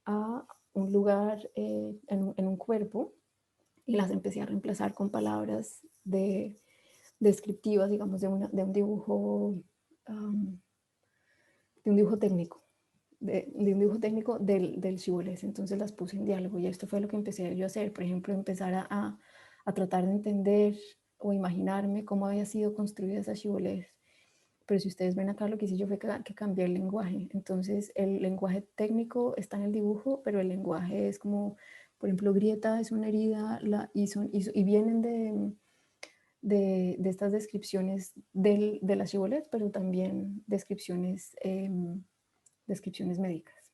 a un lugar en un cuerpo, y las empecé a reemplazar con palabras descriptivas, digamos, de un dibujo técnico, de un dibujo técnico del shibboleth. Entonces las puse en diálogo y esto fue lo que empecé yo a hacer. Por ejemplo, empezar a tratar de entender o imaginarme cómo había sido construida esa shibboleth. Pero si ustedes ven acá, lo que hice yo fue que cambié el lenguaje. Entonces el lenguaje técnico está en el dibujo, pero el lenguaje es como, por ejemplo, grieta es una herida, y vienen de estas descripciones de la shibboleth, pero también descripciones médicas.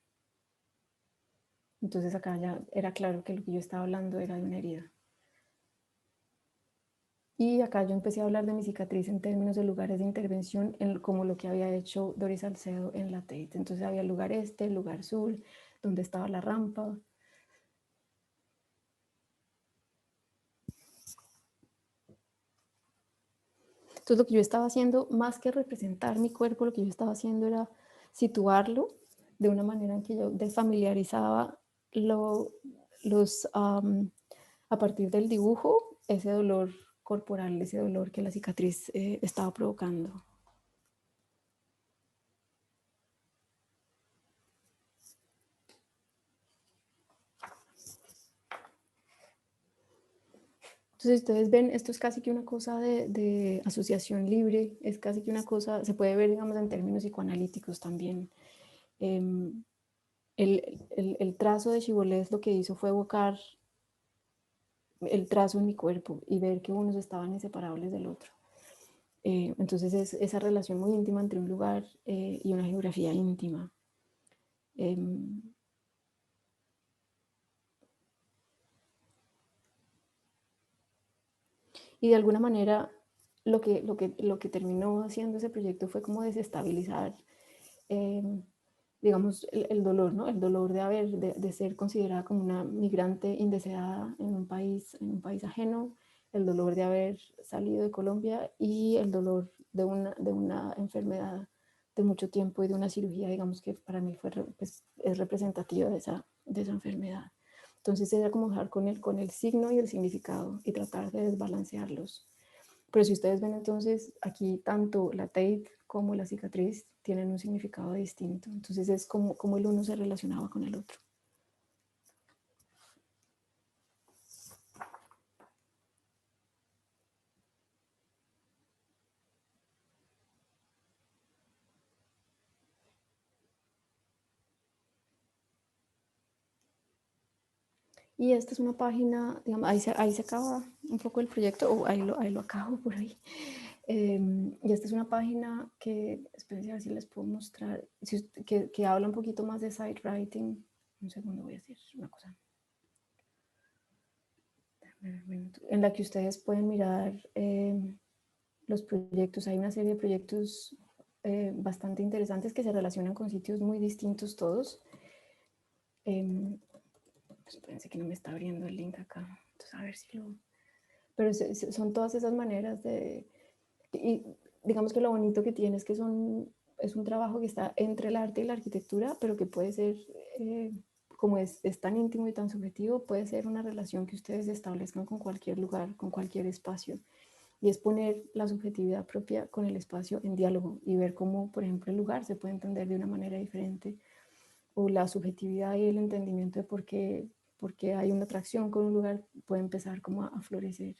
Entonces acá ya era claro que lo que yo estaba hablando era de una herida. Y acá yo empecé a hablar de mi cicatriz en términos de lugares de intervención, como lo que había hecho Doris Salcedo en la Tate. Entonces había el lugar este, el lugar sur, donde estaba la rampa. Entonces lo que yo estaba haciendo, más que representar mi cuerpo, lo que yo estaba haciendo era situarlo de una manera en que yo desfamiliarizaba a partir del dibujo, ese dolor corporal, ese dolor que la cicatriz estaba provocando. Entonces ustedes ven, esto es casi que una cosa de asociación libre, es casi que una cosa, se puede ver, digamos, en términos psicoanalíticos también. El trazo de Shibboleth lo que hizo fue evocar el trazo en mi cuerpo y ver que unos estaban inseparables del otro. Entonces es esa relación muy íntima entre un lugar y una geografía íntima. Y de alguna manera lo que terminó haciendo ese proyecto fue como desestabilizar, digamos, el dolor, ¿no? El dolor de ser considerada como una migrante indeseada en un país ajeno, el dolor de haber salido de Colombia y el dolor de una enfermedad de mucho tiempo y de una cirugía, digamos, que para mí pues, es representativa de esa enfermedad. Entonces era como jugar con el signo y el significado y tratar de desbalancearlos. Pero si ustedes ven entonces aquí tanto la Tate como la cicatriz tienen un significado distinto. Entonces es como el uno se relacionaba con el otro. Y esta es una página, digamos, ahí se acaba un poco el proyecto, o ahí lo acabo por ahí. Y esta es una página que, espérense a ver si les puedo mostrar, que habla un poquito más de site writing. Un segundo, voy a decir una cosa. En la que ustedes pueden mirar los proyectos. Hay una serie de proyectos bastante interesantes que se relacionan con sitios muy distintos todos. Espérense que no me está abriendo el link acá. Entonces, a ver si lo... Pero son todas esas maneras de... Y digamos que lo bonito que tiene es que es un trabajo que está entre el arte y la arquitectura, pero que puede ser, como es tan íntimo y tan subjetivo, puede ser una relación que ustedes establezcan con cualquier lugar, con cualquier espacio. Y es poner la subjetividad propia con el espacio en diálogo y ver cómo, por ejemplo, el lugar se puede entender de una manera diferente, o la subjetividad y el entendimiento de por qué hay una atracción con un lugar puede empezar como a florecer.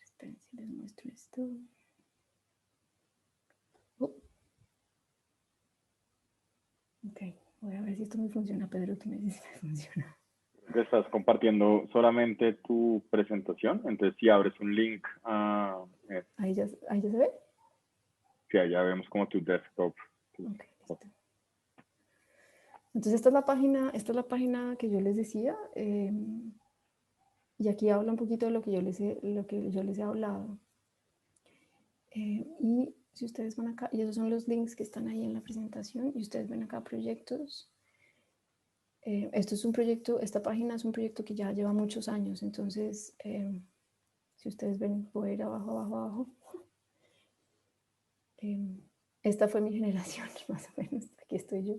Esperen si les muestro esto. Ok, voy a ver si esto me funciona, Pedro, tú me dices si me funciona. Estás compartiendo solamente tu presentación, entonces si abres un link a... Ahí ya se ve. Sí, allá vemos como tu desktop. Okay, listo. Entonces esta es la página que yo les decía, y aquí habla un poquito de lo que yo les he hablado. Y si ustedes van acá, y esos son los links que están ahí en la presentación, y ustedes ven acá proyectos. Esto es un proyecto, esta página es un proyecto que ya lleva muchos años, entonces si ustedes ven, voy a ir abajo, abajo, abajo. Esta fue mi generación, más o menos, aquí estoy yo.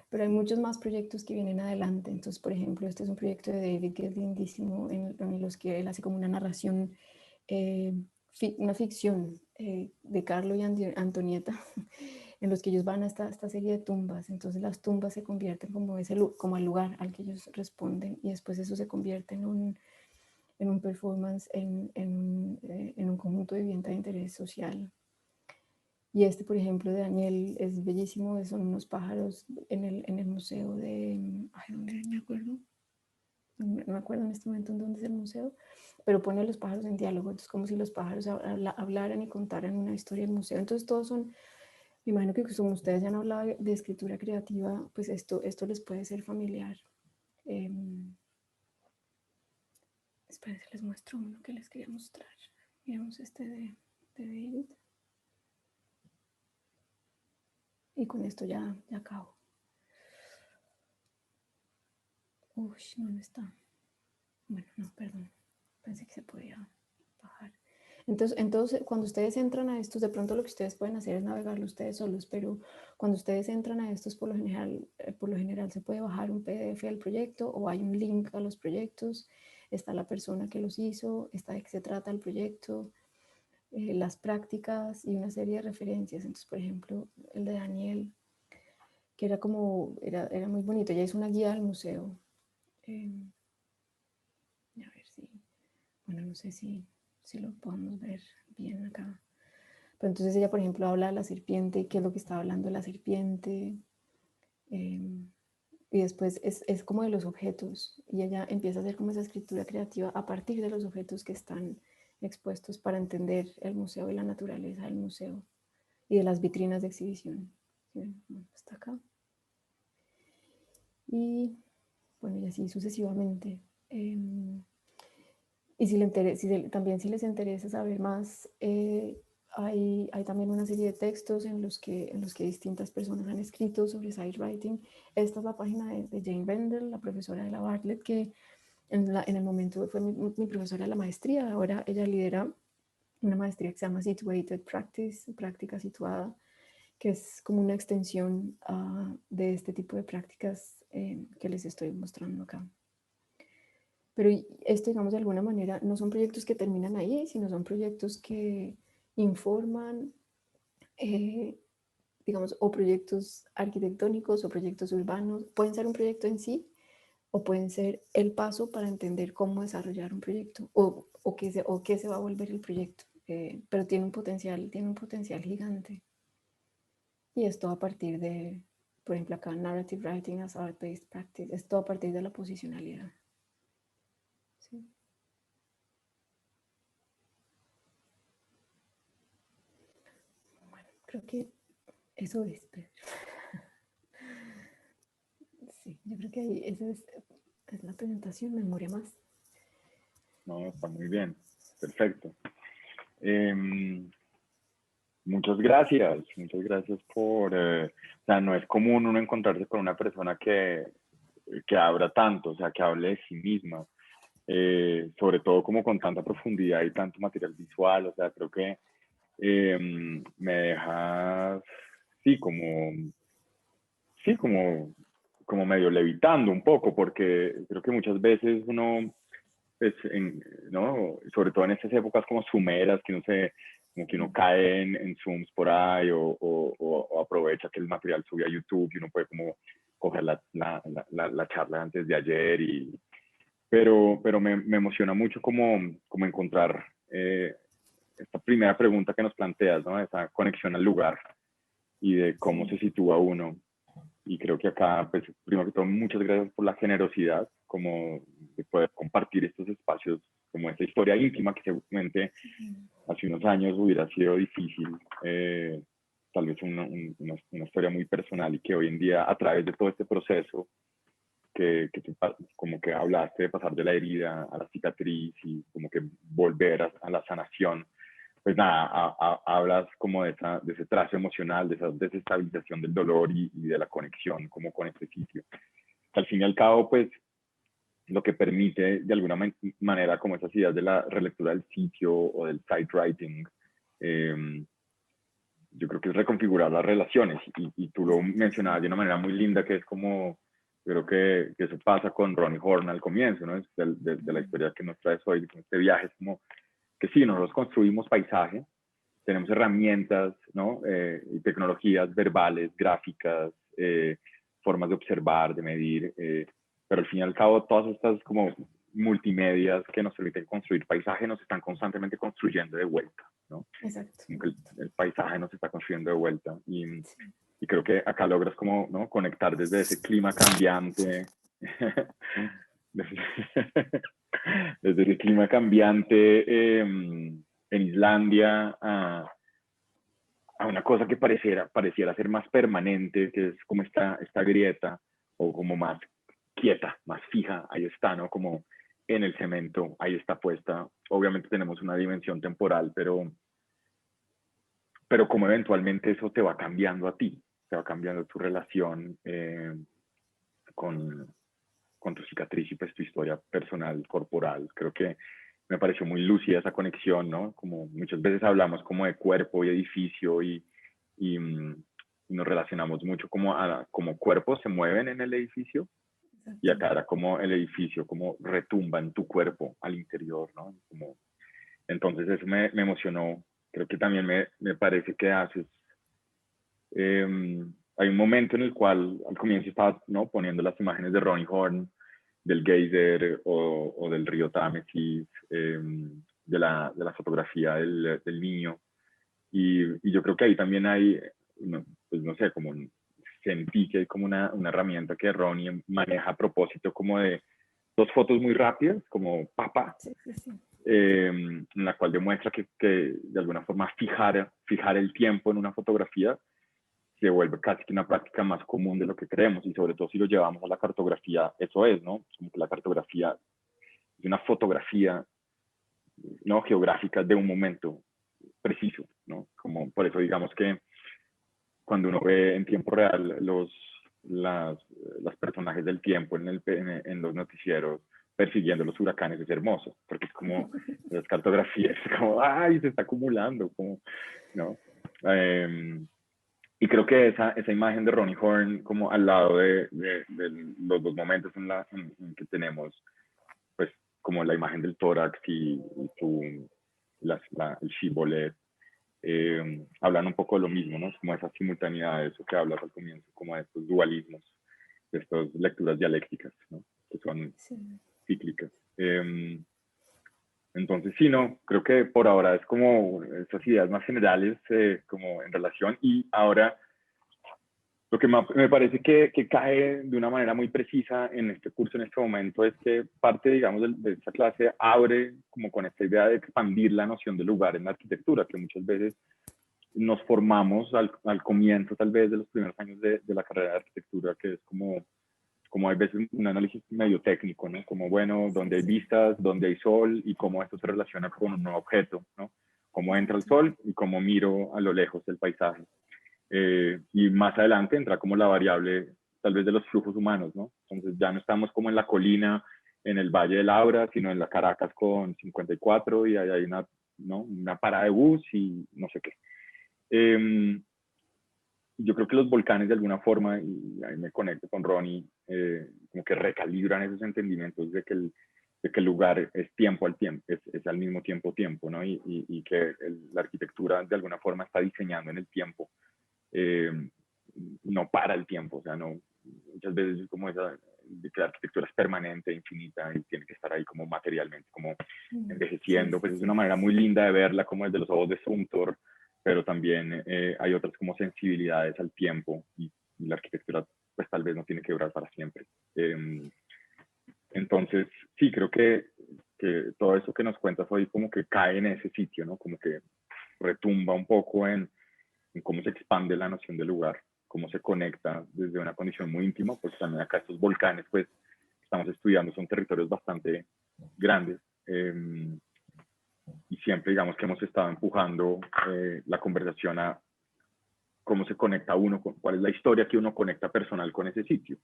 Pero hay muchos más proyectos que vienen adelante. Entonces, por ejemplo, este es un proyecto de David que es lindísimo, en los que él hace como una narración, una ficción de Carlo y Antonieta, en los que ellos van a esta serie de tumbas. Entonces las tumbas se convierten como el lugar al que ellos responden, y después eso se convierte en un performance, en un conjunto de vivienda de interés social. Y este, por ejemplo, de Daniel es bellísimo, son unos pájaros en el museo de... Ay, ¿dónde me acuerdo? No me acuerdo en este momento en dónde es el museo, pero pone los pájaros en diálogo, entonces como si los pájaros hablaran y contaran una historia del museo. Entonces todos son, me imagino que como ustedes ya han hablado de escritura creativa, pues esto les puede ser familiar. Esperen, les muestro uno que les quería mostrar. Miremos este de David. Y con esto ya acabo. Uy, ¿dónde está? Bueno, no, perdón. Pensé que se podía bajar. Entonces, cuando ustedes entran a estos, de pronto lo que ustedes pueden hacer es navegarlo ustedes solos, pero cuando ustedes entran a estos, por lo general se puede bajar un PDF del proyecto, o hay un link a los proyectos, está la persona que los hizo, está de qué se trata el proyecto, las prácticas y una serie de referencias. Entonces, por ejemplo, el de Daniel, que era muy bonito, ella hizo una guía al museo. A ver si, bueno, no sé si lo podemos ver bien acá. Pero entonces ella, por ejemplo, habla de la serpiente, qué es lo que está hablando de la serpiente. Y después es como de los objetos. Y ella empieza a hacer como esa escritura creativa a partir de los objetos que están expuestos para entender el museo y la naturaleza del museo y de las vitrinas de exhibición. ¿Sí? Está acá. Y bueno, y así sucesivamente. Y también si les interesa saber más, hay también una serie de textos en los que distintas personas han escrito sobre site writing. Esta es la página de Jane Bendel, la profesora de la Bartlett, que en el momento fue mi profesora de la maestría. Ahora ella lidera una maestría que se llama Situated Practice, práctica situada, que es como una extensión de este tipo de prácticas que les estoy mostrando acá. Pero esto, digamos, de alguna manera no son proyectos que terminan ahí, sino son proyectos que informan, digamos, o proyectos arquitectónicos o proyectos urbanos. Pueden ser un proyecto en sí, o pueden ser el paso para entender cómo desarrollar un proyecto, o qué se va a volver el proyecto. Pero tiene un potencial gigante. Y esto a partir de, por ejemplo, acá, Narrative Writing as Art-Based Practice, esto a partir de la posicionalidad. ¿Sí? Bueno, creo que eso es. Sí, yo creo que ahí esa es la presentación, memoria más. No, está muy bien. Perfecto. muchas gracias por, o sea, no es común uno encontrarse con una persona que abra tanto, o sea, que hable de sí misma, sobre todo como con tanta profundidad y tanto material visual, o sea, creo que me deja, sí, como medio levitando un poco, porque creo que muchas veces uno, pues, ¿no? Sobre todo en estas épocas como sumeras, que no sé, como que uno cae en Zooms por ahí o aprovecha que el material sube a YouTube y uno puede como coger la charla antes de ayer pero me emociona mucho como encontrar esta primera pregunta que nos planteas, ¿no? Esa conexión al lugar y de cómo se sitúa uno. Y creo que acá, pues, primero que todo, muchas gracias por la generosidad, como de poder compartir estos espacios, como esta historia íntima que seguramente hace unos años hubiera sido difícil, tal vez una historia muy personal y que hoy en día, a través de todo este proceso, que tú, como que hablaste de pasar de la herida a la cicatriz y como que volver a la sanación, pues nada, hablas como de ese trazo emocional, de esa desestabilización del dolor y de la conexión como con este sitio. Que al fin y al cabo, pues lo que permite de alguna manera como esas ideas de la relectura del sitio o del site writing, yo creo que es reconfigurar las relaciones y tú lo mencionabas de una manera muy linda que es como, creo que eso pasa con Ronnie Horn al comienzo, ¿no? De la historia que nos traes hoy, con este viaje, es como que sí, nosotros construimos paisaje, tenemos herramientas, ¿no? Y tecnologías verbales, gráficas, formas de observar, de medir, pero al fin y al cabo todas estas como multimedias que nos permiten construir paisaje nos están constantemente construyendo de vuelta, ¿no? Exacto. Como que el paisaje nos está construyendo de vuelta y creo que acá logras como, ¿no? Conectar desde ese clima cambiante, desde el clima cambiante en Islandia a una cosa que pareciera ser más permanente, que es como esta grieta, o como más quieta, más fija, ahí está, ¿no? Como en el cemento, ahí está puesta. Obviamente tenemos una dimensión temporal, pero como eventualmente eso te va cambiando a ti, te va cambiando tu relación con, con tu cicatriz y pues tu historia personal, corporal. Creo que me pareció muy lúcida esa conexión, ¿no? Como muchas veces hablamos como de cuerpo y edificio y nos relacionamos mucho como cuerpos se mueven en el edificio y acá era como el edificio, como retumba en tu cuerpo al interior, ¿no? Entonces eso me emocionó. Creo que también me parece que haces hay un momento en el cual al comienzo estaba, ¿no? Poniendo las imágenes de Ronnie Horn, del geyser o del río Támesis, de la fotografía del niño. Y yo creo que ahí también hay, no, pues no sé, sentí que hay como una herramienta que Ronnie maneja a propósito como de dos fotos muy rápidas, como papá, Sí, sí, sí. en la cual demuestra que de alguna forma fijar el tiempo en una fotografía se vuelve casi que una práctica más común de lo que creemos y sobre todo si lo llevamos a la cartografía, eso es, ¿no? Como que la cartografía es una fotografía, ¿no? Geográfica de un momento preciso, ¿no? Como por eso digamos que cuando uno ve en tiempo real las personajes del tiempo en los noticieros persiguiendo los huracanes es hermoso, porque es como las cartografías, es como, ay, se está acumulando, como, ¿no? Y creo que esa imagen de Ronnie Horn como al lado de los dos momentos en que tenemos, pues como la imagen del tórax el shibboleth, hablan un poco de lo mismo, ¿no? Como esa simultaneidad de eso que hablas al comienzo, como de estos dualismos, de estas lecturas dialécticas, ¿no? Que son Sí. cíclicas. Entonces, sí, no, creo que por ahora es como esas ideas más generales como en relación y ahora lo que me parece que cae de una manera muy precisa en este curso en este momento es que parte, digamos, de esta clase abre como con esta idea de expandir la noción de lugar en la arquitectura, que muchas veces nos formamos al comienzo tal vez de los primeros años de la carrera de arquitectura, que es como hay veces un análisis medio técnico, ¿no? Como, bueno, donde hay vistas, donde hay sol y cómo esto se relaciona con un nuevo objeto, ¿no? cómo entra el sol y cómo miro a lo lejos el paisaje. Y más adelante entra como la variable tal vez de los flujos humanos, ¿no? Entonces ya no estamos como en la colina, en el Valle del Abra, sino en la Caracas con 54 y ahí hay una, ¿no? Una parada de bus y no sé qué. Yo creo que los volcanes de alguna forma, y ahí me conecto con Ronnie, como que recalibran esos entendimientos de que el lugar es tiempo al tiempo, es al mismo tiempo tiempo, ¿no? Y que la arquitectura de alguna forma está diseñando en el tiempo, eh, no para el tiempo, o sea, no, muchas veces es como esa, de que la arquitectura es permanente, infinita, y tiene que estar ahí como materialmente, como Sí, envejeciendo, sí, pues es una sí. manera muy linda de verla, como desde los ojos de Sumter, pero también hay otras como sensibilidades al tiempo y la arquitectura pues tal vez no tiene que durar para siempre. Entonces, sí, creo que todo eso que nos cuentas hoy como que cae en ese sitio, ¿no? Como que retumba un poco en cómo se expande la noción del lugar, cómo se conecta desde una condición muy íntima, porque también acá estos volcanes, pues, estamos estudiando, son territorios bastante grandes. Y siempre, digamos, que hemos estado empujando la conversación a cómo se conecta uno, cuál es la historia que uno conecta personal con ese sitio,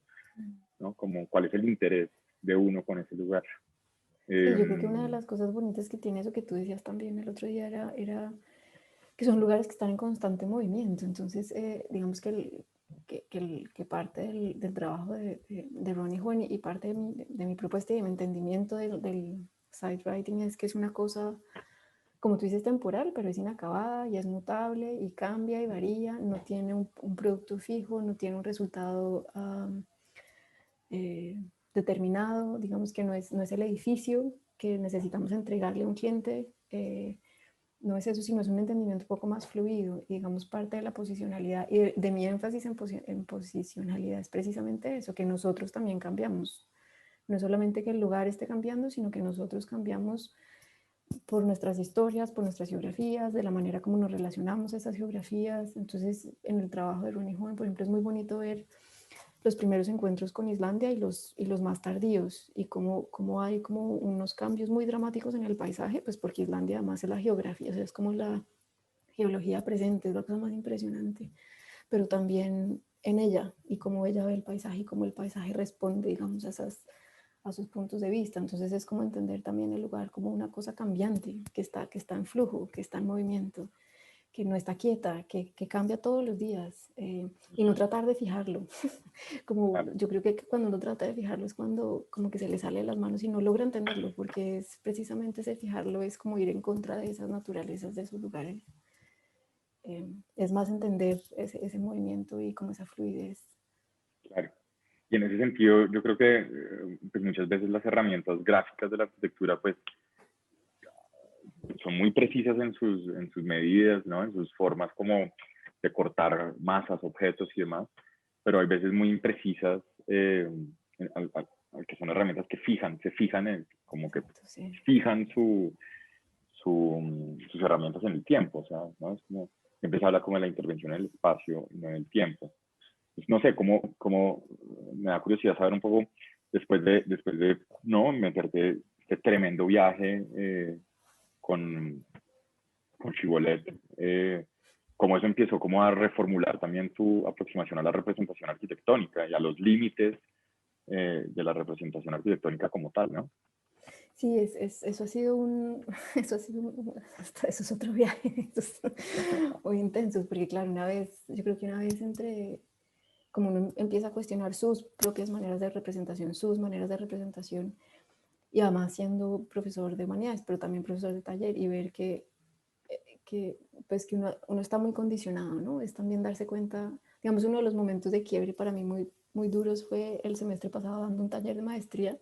¿no? Como cuál es el interés de uno con ese lugar. Sí, yo creo que una de las cosas bonitas que tiene eso que tú decías también el otro día era que son lugares que están en constante movimiento. Entonces, digamos que parte del trabajo de Ronnie Juan y parte de mi propuesta y de mi entendimiento del site writing es que es una cosa, como tú dices, temporal, pero es inacabada y es mutable y cambia y varía, no tiene un producto fijo, no tiene un resultado eh, determinado, digamos que no es el edificio que necesitamos entregarle a un cliente, no es eso, sino es un entendimiento un poco más fluido. Y digamos, parte de la posicionalidad y de mi énfasis en posicionalidad es precisamente eso, que nosotros también cambiamos. No solamente que el lugar esté cambiando, sino que nosotros cambiamos por nuestras historias, por nuestras geografías, de la manera como nos relacionamos a esas geografías. Entonces, en el trabajo de Ronnie Joven, por ejemplo, es muy bonito ver los primeros encuentros con Islandia y los más tardíos, y cómo hay como unos cambios muy dramáticos en el paisaje, pues porque Islandia además es la geografía, o sea, es como la geología presente, es la cosa más impresionante, pero también en ella y cómo ella ve el paisaje y cómo el paisaje responde, digamos, a sus puntos de vista. Entonces es como entender también el lugar como una cosa cambiante, que está en flujo, que está en movimiento, que no está quieta, que cambia todos los días, y no tratar de fijarlo. Como Vale, yo creo que cuando uno trata de fijarlo es cuando como que se le sale de las manos y no logra entenderlo, porque es precisamente ese fijarlo, es como ir en contra de esas naturalezas, de esos lugares. Es más entender ese movimiento y como esa fluidez. claro. Y en ese sentido, yo creo que pues muchas veces las herramientas gráficas de la arquitectura, pues, son muy precisas en sus medidas, ¿no? En sus formas como de cortar masas, objetos y demás, pero hay veces muy imprecisas, que son herramientas que se fijan en, como que Exacto, sí. fijan sus herramientas en el tiempo, o sea, ¿no? Es como, siempre se habla como de la intervención en el espacio y no en el tiempo. Pues no sé, cómo me da curiosidad saber un poco, después de no, meterte este tremendo viaje con, con Chibolet, cómo eso empezó como a reformular también tu aproximación a la representación arquitectónica y a los límites de la representación arquitectónica como tal, ¿no? Sí, eso ha sido eso es otro viaje, muy intensos, porque claro, yo creo que una vez como uno empieza a cuestionar sus propias maneras de representación, sus maneras de representación, y además siendo profesor de humanidades, pero también profesor de taller, y ver pues que uno está muy condicionado, ¿no? Es también darse cuenta, digamos, uno de los momentos de quiebre para mí muy duros fue el semestre pasado dando un taller de maestría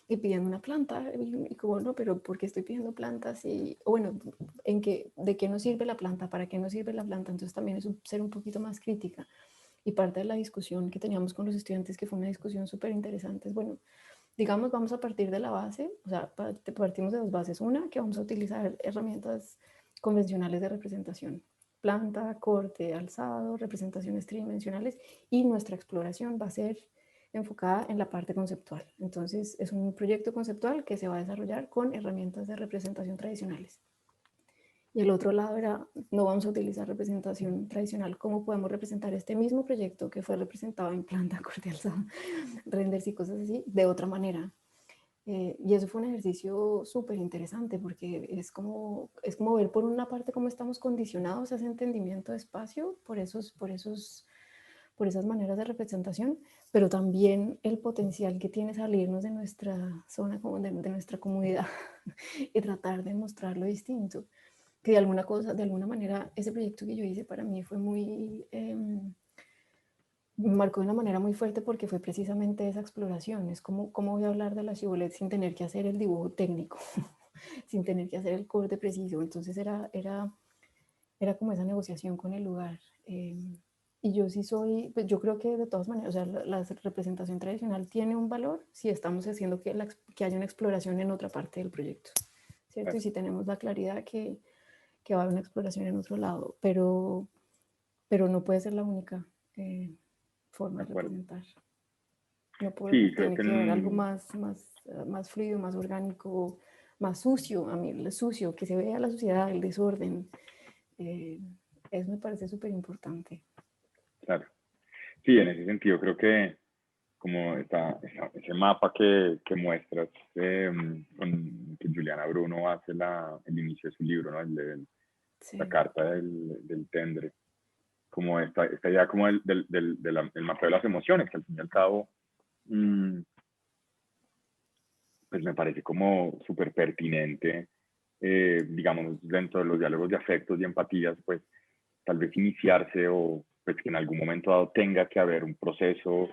y pidiendo una planta, y como, no, pero ¿por qué estoy pidiendo plantas? O bueno, ¿de qué nos sirve la planta? ¿Para qué nos sirve la planta? Entonces también es ser un poquito más crítica. Y parte de la discusión que teníamos con los estudiantes, que fue una discusión súper interesante, es, bueno, digamos, vamos a partir de la base, o sea, partimos de dos bases. Una, que vamos a utilizar herramientas convencionales de representación, planta, corte, alzado, representaciones tridimensionales, y nuestra exploración va a ser enfocada en la parte conceptual. Entonces, es un proyecto conceptual que se va a desarrollar con herramientas de representación tradicionales. Y el otro lado era, no vamos a utilizar representación tradicional, ¿cómo podemos representar este mismo proyecto que fue representado en planta cordial, renders y cosas así, de otra manera? Y eso fue un ejercicio súper interesante porque es como ver por una parte cómo estamos condicionados a ese entendimiento de espacio por esas maneras de representación, pero también el potencial que tiene salirnos de nuestra zona, de nuestra comodidad y tratar de mostrarlo distinto. Que de alguna manera, ese proyecto que yo hice para mí fue muy... me marcó de una manera muy fuerte porque fue precisamente esa exploración. Es como, ¿cómo voy a hablar de la Shibboleth sin tener que hacer el dibujo técnico, sin tener que hacer el corte preciso? Entonces era como esa negociación con el lugar. Y yo sí soy, pues yo creo que de todas maneras, o sea, la representación tradicional tiene un valor si estamos haciendo que haya una exploración en otra parte del proyecto, ¿cierto? Y si tenemos la claridad que va a haber una exploración en otro lado, pero no puede ser la única forma De de acuerdo. representar. No puede, Sí, creo tiene que que haber algo más fluido, más orgánico, más sucio, a mí el sucio, que se vea la suciedad, el desorden. Eh, eso me parece súper importante. claro. Sí, en ese sentido creo que como ese mapa que muestras, que Juliana Bruno hace el inicio de su libro, ¿no? La Sí, carta del tendre, como esta idea como del mapeo de las emociones, que al fin y al cabo, mmm, pues me parece como súper pertinente, digamos, dentro de los diálogos de afectos y empatías, pues tal vez iniciarse o pues que en algún momento dado tenga que haber un proceso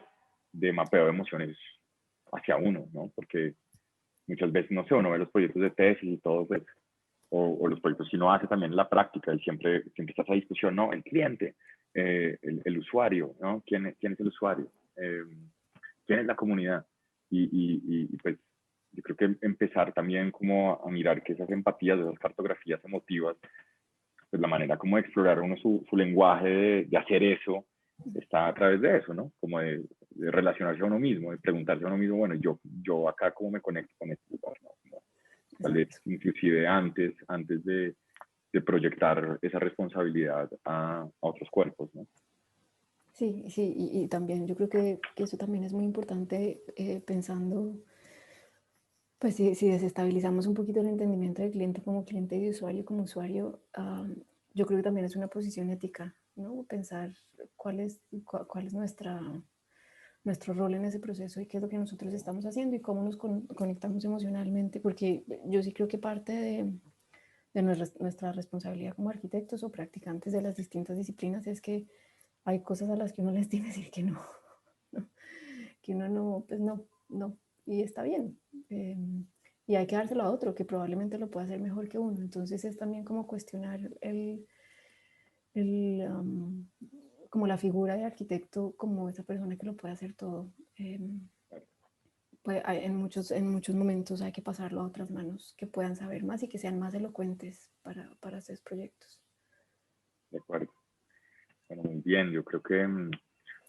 de mapeo de emociones hacia uno, ¿no? Porque muchas veces, no sé, uno ve los proyectos de tesis y todo, pues, o los proyectos que uno hace también en la práctica y siempre está esa discusión, ¿no? El cliente, el usuario, ¿no? ¿Quién es el usuario? ¿Quién es la comunidad? Pues yo creo que empezar también como a mirar que esas empatías, esas cartografías emotivas, pues la manera como de explorar uno su lenguaje de hacer eso está a través de eso, ¿no? Como de relacionarse a uno mismo, de preguntarse a uno mismo, bueno, yo acá cómo me conecto con este lugar, ¿no? Como, tal vez exacto. inclusive antes de proyectar esa responsabilidad a otros cuerpos, ¿no? Sí, sí, y también yo creo que eso también es muy importante pensando, pues si desestabilizamos un poquito el entendimiento del cliente y de usuario como usuario, yo creo que también es una posición ética, ¿no? Pensar cuál es nuestro rol en ese proceso y qué es lo que nosotros estamos haciendo y cómo nos conectamos emocionalmente, porque yo sí creo que parte de nuestra responsabilidad como arquitectos o practicantes de las distintas disciplinas es que hay cosas a las que uno les tiene que decir que no, ¿no? Que uno no, pues no, y está bien. Y hay que dárselo a otro que probablemente lo pueda hacer mejor que uno. Entonces es también como cuestionar el como la figura de arquitecto como esa persona que lo puede hacer todo. Pues en muchos momentos hay que pasarlo a otras manos que puedan saber más y que sean más elocuentes para hacer proyectos. De acuerdo. Bueno, muy bien, yo creo que,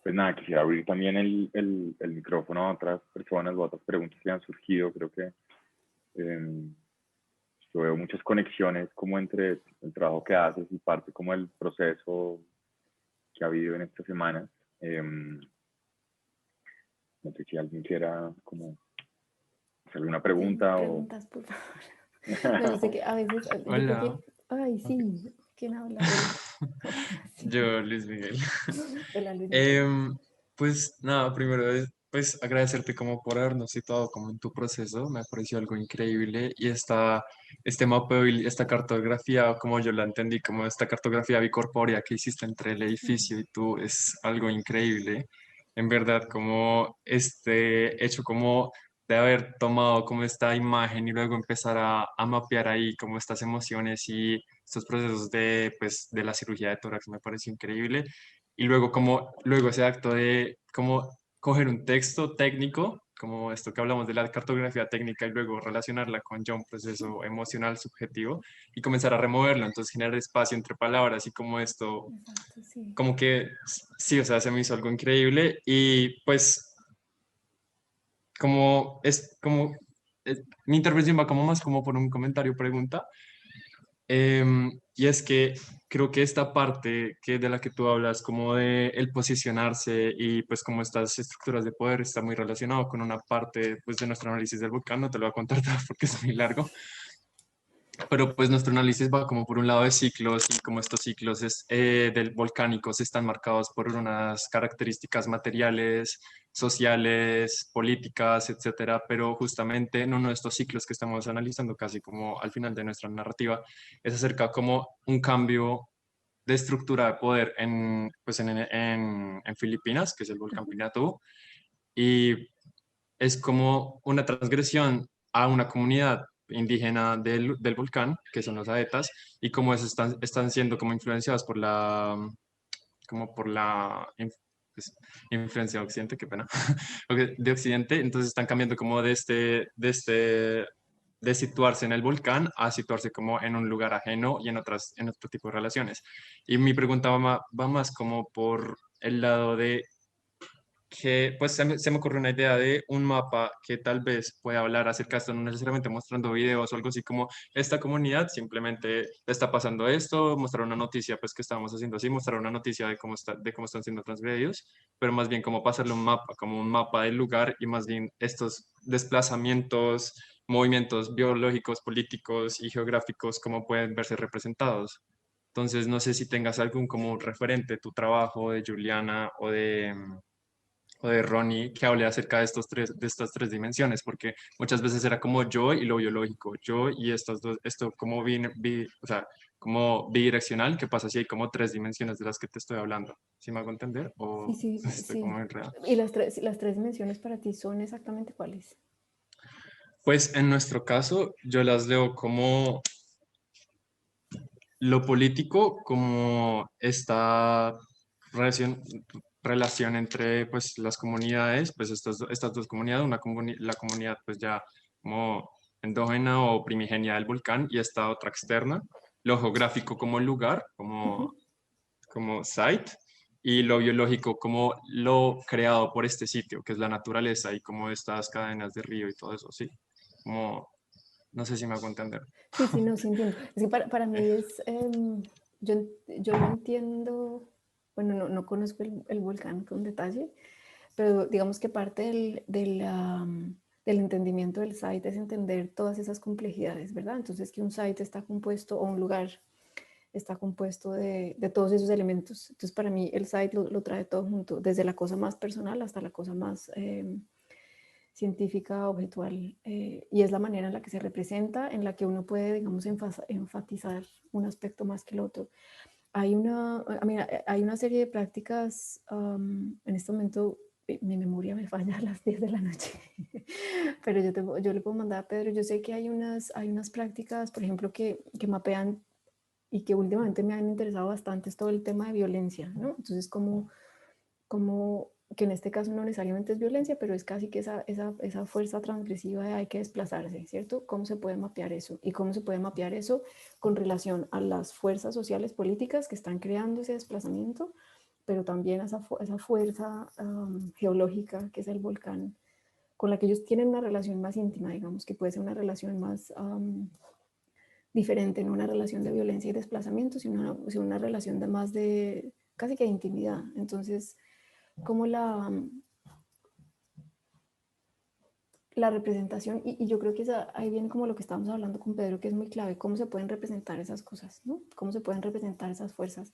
pues nada, quisiera abrir también el micrófono a otras personas o a otras preguntas que han surgido. Creo que eh, yo veo muchas conexiones como entre el trabajo que haces y parte como el proceso que ha habido en estas semanas. No sé si alguien quiera como hacer alguna pregunta o... Preguntas, por favor. No, yo sé que a veces, yo creo Hola. que, ay, Ok. sí, ¿quién habla? Hola. Sí. Yo, Luis Miguel. Hola, Luis Miguel. Em, pues nada, primero es pues agradecerte como por habernos situado como en tu proceso, me pareció algo increíble y este mapeo y esta cartografía, como yo la entendí, como esta cartografía bicorpórea que hiciste entre el edificio y tú es algo increíble. En verdad, como este hecho como de haber tomado como esta imagen y luego empezar a mapear ahí como estas emociones y estos procesos de, pues, de la cirugía de tórax me pareció increíble. Y luego como, luego ese acto de como coger un texto técnico, como esto que hablamos de la cartografía técnica y luego relacionarla con ya un proceso emocional subjetivo y comenzar a removerlo, entonces generar espacio entre palabras y como esto, Exacto, sí. como que sí, o sea, se me hizo algo increíble y pues como es como mi intervención va como más como por un comentario pregunta Y es que creo que esta parte que de la que tú hablas, como de el posicionarse y pues como estas estructuras de poder, está muy relacionado con una parte pues de nuestro análisis del volcán. No te lo voy a contar todo porque es muy largo, pero pues nuestro análisis va como por un lado de ciclos y como estos ciclos del volcánicos están marcados por unas características materiales, sociales, políticas, etcétera, pero justamente en uno de estos ciclos que estamos analizando casi como al final de nuestra narrativa es acerca como un cambio de estructura de poder pues en Filipinas, que es el volcán Pinatubo, y es como una transgresión a una comunidad indígena del volcán, que son los aetas, y como eso están siendo como influenciados por como por pues, influencia de Occidente, qué pena, de Occidente, entonces están cambiando como de situarse en el volcán a situarse como en un lugar ajeno y en otro tipo de relaciones. Y mi pregunta va más como por el lado de que pues se me ocurre una idea de un mapa que tal vez pueda hablar acerca de esto, no necesariamente mostrando videos o algo así como esta comunidad simplemente le está pasando esto, mostrar una noticia pues que estábamos haciendo así, mostrar una noticia de cómo están siendo transgredidos, pero más bien como pasarle un mapa, como un mapa del lugar y más bien estos desplazamientos, movimientos biológicos, políticos y geográficos, cómo pueden verse representados. Entonces, no sé si tengas algún como referente, tu trabajo de Juliana o de Ronnie que hable acerca de de estas tres dimensiones, porque muchas veces era como yo y lo biológico, yo y estas dos, esto como o sea, como bidireccional, que pasa si hay como tres dimensiones de las que te estoy hablando. ¿Sí me hago entender? Sí, ¿O sí, estoy sí. como enredado? ¿Y las tres dimensiones para ti son exactamente cuáles? Pues en nuestro caso, yo las leo como lo político, como esta relación, relación entre pues las comunidades, pues estas dos comunidades, la comunidad pues ya como endógena o primigenia del volcán y esta otra externa, lo geográfico como lugar, Ujú. como site, y lo biológico como lo creado por este sitio, que es la naturaleza y como estas cadenas de río y todo eso, sí, como, no sé si me hago entender. Sí, sí, no, sí entiendo. Es que para mí es, yo lo entiendo, bueno, no conozco el volcán con detalle, pero digamos que parte del entendimiento del site es entender todas esas complejidades, ¿verdad? Entonces que un site está compuesto, o un lugar está compuesto de todos esos elementos. Entonces para mí el site lo trae todo junto, desde la cosa más personal hasta la cosa más científica, objetual, y es la manera en la que se representa, en la que uno puede, digamos, enfatizar un aspecto más que el otro. Hay una serie de prácticas, en este momento mi memoria me falla a las 10 de la noche, pero yo le puedo mandar a Pedro, yo sé que hay unas prácticas, por ejemplo, que mapean y que últimamente me han interesado bastante, es todo el tema de violencia, ¿no? Entonces, como que en este caso no necesariamente es violencia, pero es casi que esa fuerza transgresiva de hay que desplazarse, ¿cierto? ¿Cómo se puede mapear eso? Y cómo se puede mapear eso con relación a las fuerzas sociales políticas que están creando ese desplazamiento, pero también a esa fuerza geológica que es el volcán, con la que ellos tienen una relación más íntima, digamos, que puede ser una relación más diferente, no una relación de violencia y desplazamiento, sino una relación de más de casi que de intimidad. Entonces, como la representación, y yo creo que ahí viene como lo que estábamos hablando con Pedro, que es muy clave, cómo se pueden representar esas cosas, ¿no? Cómo se pueden representar esas fuerzas,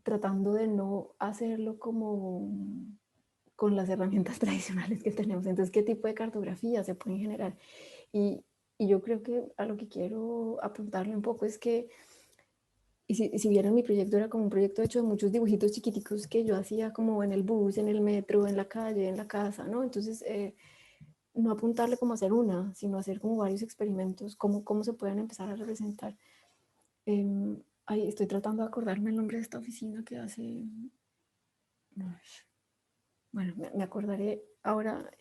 tratando de no hacerlo como con las herramientas tradicionales que tenemos. Entonces, ¿qué tipo de cartografía se pueden generar? Y yo creo que a lo que quiero apuntarle un poco es que, y si vieran mi proyecto, era como un proyecto hecho de muchos dibujitos chiquiticos que yo hacía como en el bus, en el metro, en la calle, en la casa, ¿no? Entonces, no apuntarle como a hacer una, sino hacer como varios experimentos, cómo se pueden empezar a representar. Estoy tratando de acordarme el nombre de esta oficina que hace... Bueno, me acordaré ahora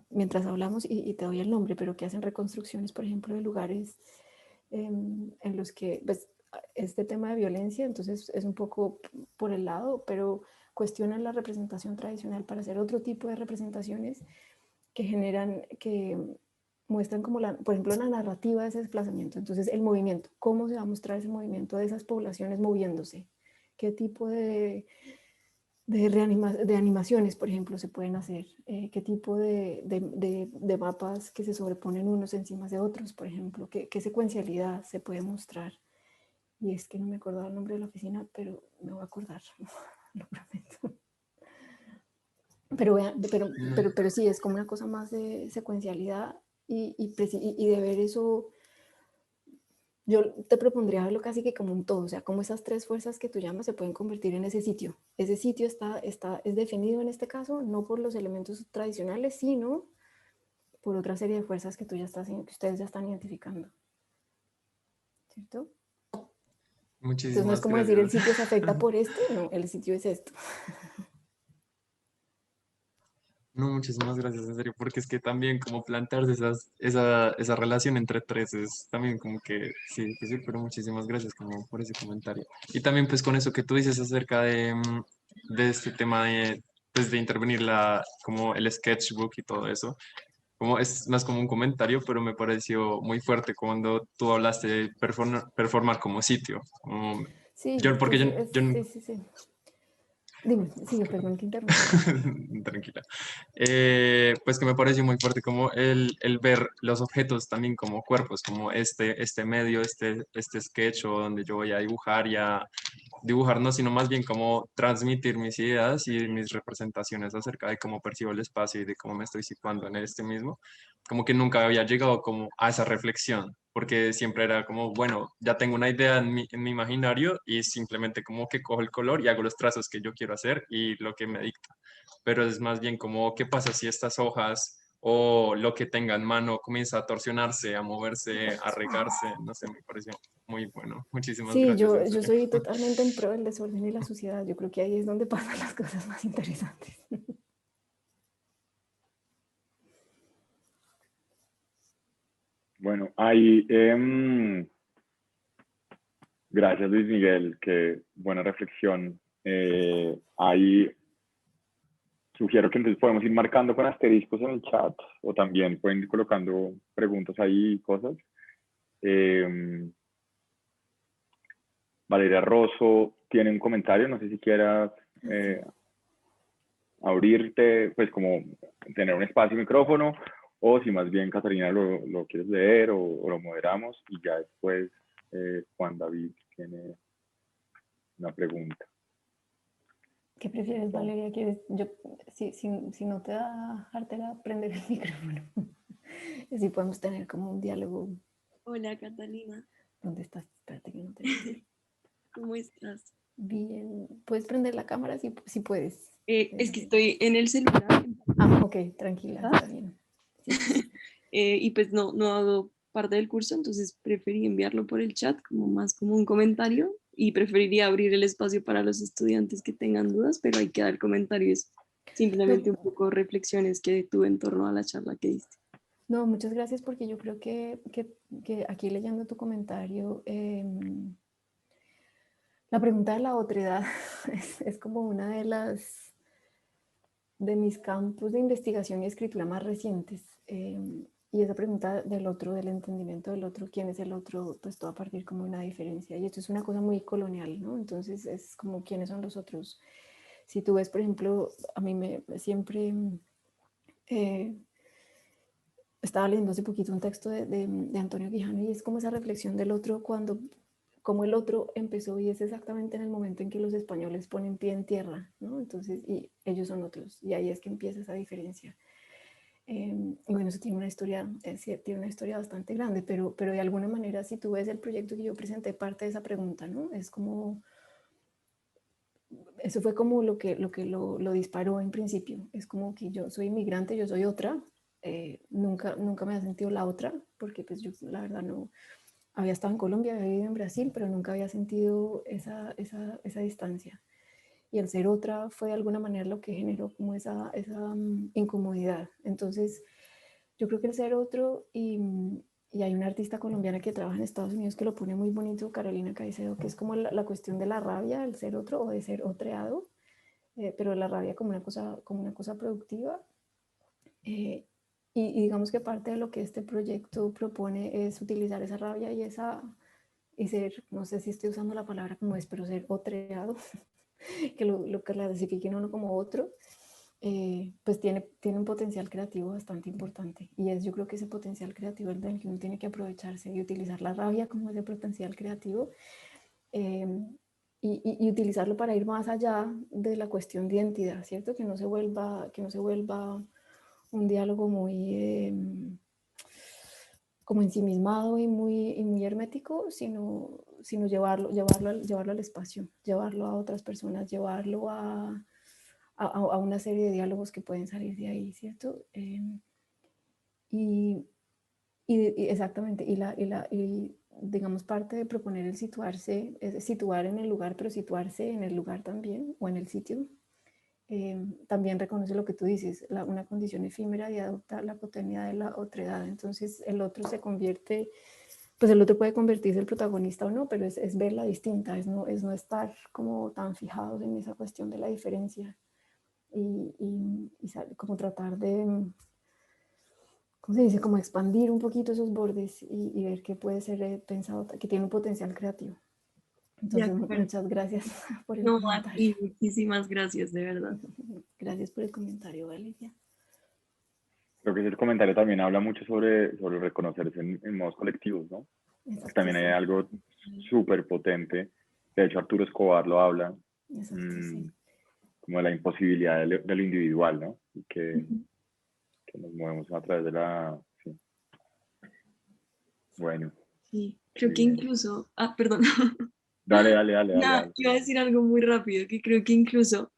mientras hablamos y te doy el nombre, pero que hacen reconstrucciones, por ejemplo, de lugares en los que pues, este tema de violencia, entonces es un poco por el lado, pero cuestionan la representación tradicional para hacer otro tipo de representaciones que generan, muestran como, por ejemplo, la narrativa de ese desplazamiento. Entonces, el movimiento, cómo se va a mostrar ese movimiento de esas poblaciones moviéndose, qué tipo de animaciones, por ejemplo, se pueden hacer, qué tipo de mapas que se sobreponen unos encima de otros, por ejemplo, qué secuencialidad se puede mostrar. Y es que no me acordaba el nombre de la oficina, pero me voy a acordar, lo prometo. Pero sí, es como una cosa más de secuencialidad y de ver eso. Yo te propondría verlo casi que como un todo, o sea, como esas tres fuerzas que tú llamas se pueden convertir en ese sitio. Ese sitio es definido en este caso no por los elementos tradicionales, sino por otra serie de fuerzas que que ustedes ya están identificando. ¿Cierto? Entonces no es Muchísimas como decir el gracias. sitio se afecta por esto, no, el sitio es esto. No, muchísimas gracias, en serio, porque es que también como plantearse esa relación entre tres es también como que sí, difícil, pero muchísimas gracias como por ese comentario. Y también pues con eso que tú dices acerca de este tema pues, de intervenir como el sketchbook y todo eso, como es más como un comentario, pero me pareció muy fuerte cuando tú hablaste de performar como sitio. Sí, es que Porque yo, sí, sí, sí. Dime, sigue, perdón que interrumpí. tranquila. Pues que me pareció muy fuerte como el ver los objetos también como cuerpos, como este medio, este sketch o donde yo voy a dibujar y a dibujar, no, sino más bien como transmitir mis ideas y mis representaciones acerca de cómo percibo el espacio y de cómo me estoy situando en este mismo. Como que nunca había llegado como a esa reflexión, porque siempre era como, bueno, ya tengo una idea en mi imaginario y simplemente como que cojo el color y hago los trazos que yo quiero hacer y lo que me dicta. Pero es más bien como, ¿qué pasa si estas hojas o lo que tenga en mano comienza a torsionarse, a moverse, a regarse? No sé, me pareció muy bueno. Muchísimas Sí, gracias, en yo serio. soy totalmente en pro del desorden y la suciedad. Yo creo que ahí es donde pasan las cosas más interesantes. Bueno, ahí, gracias Luis Miguel, qué buena reflexión. Ahí sugiero que entonces podemos ir marcando con asteriscos en el chat o también pueden ir colocando preguntas ahí y cosas. Eh, Valeria Rosso tiene un comentario, no sé si quieras abrirte, pues como tener un espacio y micrófono, o si más bien Catarina lo quieres leer o lo moderamos y ya después Juan David tiene una pregunta. ¿Qué prefieres, Valeria? Si no te da jartera, prender el micrófono. Así podemos tener como un diálogo. Hola Catalina, ¿Dónde estás? Espérate que no te veo. ¿cómo estás? Bien. ¿Puedes prender la cámara? Si puedes. Es que estoy en el celular Ok, tranquila, está bien. Sí. y pues no hago parte del curso, entonces preferí enviarlo por el chat como más como un comentario y preferiría abrir el espacio para los estudiantes que tengan dudas, pero ahí queda el comentario, es simplemente un poco reflexiones que tuve en torno a la charla que diste. No, muchas gracias porque yo creo que aquí leyendo tu comentario, la pregunta de la otredad es como una de mis campos de investigación y escritura más recientes. Y esa pregunta del otro, del entendimiento del otro, quién es el otro, pues todo a partir como una diferencia. Y esto es una cosa muy colonial, ¿no? Entonces es como quiénes son los otros. Si tú ves, por ejemplo, a mí me siempre estaba leyendo hace poquito un texto de Antonio Quijano y es como esa reflexión del otro como el otro empezó y es exactamente en el momento en que los españoles ponen pie en tierra, ¿no? Entonces, y ellos son otros, y ahí es que empieza esa diferencia. Y bueno, eso tiene tiene una historia bastante grande, pero de alguna manera, si tú ves el proyecto que yo presenté, parte de esa pregunta, ¿no? Es como, eso fue como lo disparó en principio. Es como que yo soy inmigrante, yo soy otra, nunca me he sentido la otra, porque pues yo la verdad no, había estado en Colombia, había vivido en Brasil, pero nunca había sentido esa distancia. Y el ser otra fue de alguna manera lo que generó como esa incomodidad. Entonces, yo creo que el ser otro, y hay una artista colombiana que trabaja en Estados Unidos que lo pone muy bonito, Carolina Caicedo, que es como la cuestión de la rabia, el ser otro o de ser otreado, pero la rabia como una cosa productiva. Y digamos que parte de lo que este proyecto propone es utilizar esa rabia y ser, no sé si estoy usando la palabra como es, pero ser otreado, que lo que clasifiquen uno como otro, pues tiene un potencial creativo bastante importante. Y yo creo que ese potencial creativo es del que uno tiene que aprovecharse y utilizar la rabia como ese potencial creativo, y utilizarlo para ir más allá de la cuestión de identidad, ¿cierto? Que no se vuelva un diálogo muy como ensimismado y muy hermético, sino llevarlo al espacio, llevarlo a otras personas, llevarlo a una serie de diálogos que pueden salir de ahí, ¿cierto? Y exactamente, y digamos, parte de proponer el situarse, es situar en el lugar, pero situarse en el lugar también, o en el sitio, también reconoce lo que tú dices, una condición efímera y adopta la potencialidad de la otredad. Entonces el otro se convierte, pues el otro puede convertirse el protagonista o no, pero es verla distinta, es no estar como tan fijados en esa cuestión de la diferencia y como tratar de, ¿cómo se dice? Como expandir un poquito esos bordes y ver que puede ser pensado, que tiene un potencial creativo. Entonces, muchas gracias por el comentario. Y muchísimas gracias, de verdad. Gracias por el comentario, Valeria. Creo que ese comentario también habla mucho sobre reconocerse en modos colectivos, ¿no? Exacto, También hay algo súper potente. De hecho, Arturo Escobar lo habla. Exacto, sí. Como de la imposibilidad de lo individual, ¿no? Y que nos movemos a través de la... Sí. Bueno. Sí, creo que incluso... perdón. Dale. Iba a decir algo muy rápido, que creo que incluso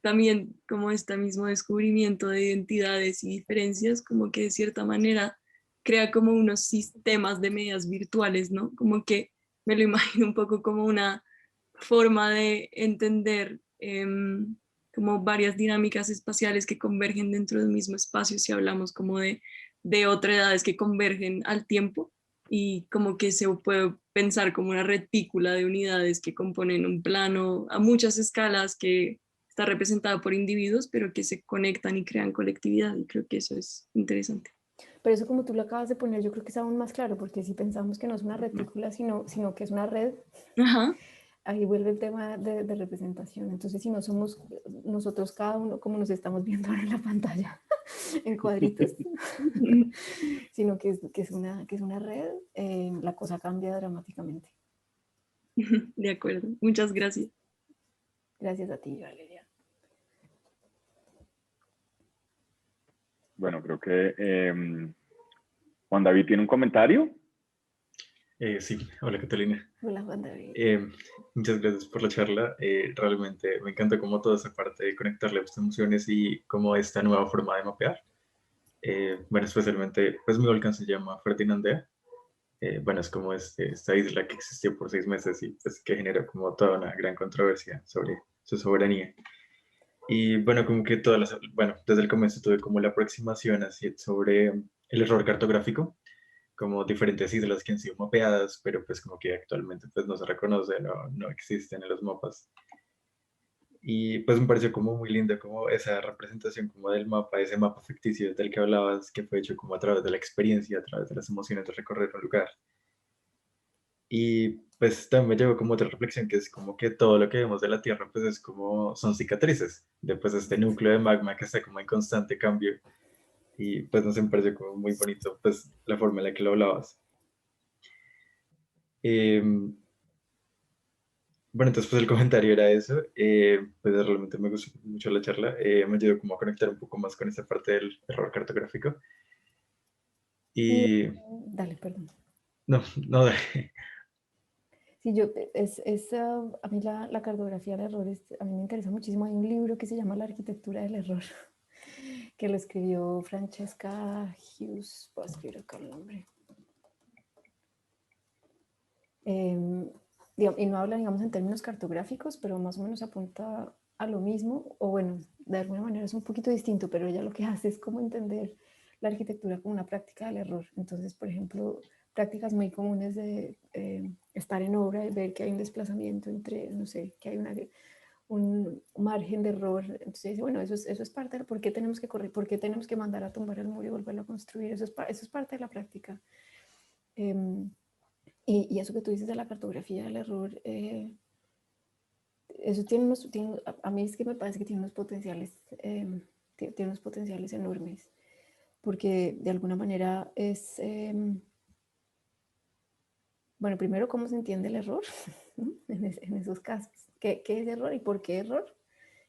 también como este mismo descubrimiento de identidades y diferencias, como que de cierta manera crea como unos sistemas de medias virtuales, ¿no? Como que me lo imagino un poco como una forma de entender como varias dinámicas espaciales que convergen dentro del mismo espacio, si hablamos como de otredades que convergen al tiempo, y como que se puede pensar como una retícula de unidades que componen un plano a muchas escalas que está representada por individuos, pero que se conectan y crean colectividad, y creo que eso es interesante. Pero eso, como tú lo acabas de poner, yo creo que es aún más claro, porque si pensamos que no es una retícula, sino que es una red, Ajá. ahí vuelve el tema de representación. Entonces, si no somos nosotros cada uno como nos estamos viendo ahora en la pantalla, en cuadritos, sino que es una red, la cosa cambia dramáticamente. De acuerdo, muchas gracias. Gracias a ti, Valeria. Bueno, creo que Juan David tiene un comentario. Sí, hola Catalina. Hola, Juan David. Muchas gracias por la charla. Realmente me encanta como toda esa parte de conectarle las emociones y como esta nueva forma de mapear. Bueno, especialmente, pues mi volcán se llama Ferdinandea. Bueno, es como esta isla que existió por 6 meses y pues que generó como toda una gran controversia sobre su soberanía. Y bueno, como que bueno, desde el comienzo tuve como la aproximación así sobre el error cartográfico, como diferentes islas que han sido mapeadas, pero pues como que actualmente pues no se reconoce, no existen en los mapas. Y pues me pareció como muy linda como esa representación como del mapa, ese mapa ficticio del que hablabas, que fue hecho como a través de la experiencia, a través de las emociones de recorrer un lugar. Y pues también me llevó como otra reflexión, que es como que todo lo que vemos de la Tierra pues es como son cicatrices, después este núcleo de magma que está como en constante cambio. Y pues no sé, me pareció como muy bonito pues la forma en la que lo hablabas. Em, Bueno, entonces pues el comentario era eso. Pues realmente me gustó mucho la charla. Me ayudó como a conectar un poco más con esa parte del error cartográfico. Y, Y dale, perdón. no, Sí, a mí la cartografía del error a mí me interesa muchísimo. Hay un libro que se llama La arquitectura del error, que lo escribió Francesca Hughes. Voy a escribir acá el nombre. Y no habla, digamos, en términos cartográficos, pero más o menos apunta a lo mismo, o bueno, de alguna manera es un poquito distinto, pero ella lo que hace es como entender la arquitectura como una práctica del error. Entonces, por ejemplo, prácticas muy comunes de estar en obra y ver que hay un desplazamiento entre, no sé, que hay un margen de error. Entonces, bueno, eso es parte de por qué tenemos que correr, por qué tenemos que mandar a tumbar el muro y volverlo a construir. Eso es parte de la práctica. Y eso que tú dices de la cartografía del error, eso a mí es que me parece que tiene unos potenciales, tiene unos potenciales enormes, porque de alguna manera es, bueno, primero, ¿cómo se entiende el error? ¿No? En esos casos. ¿Qué es error y por qué error?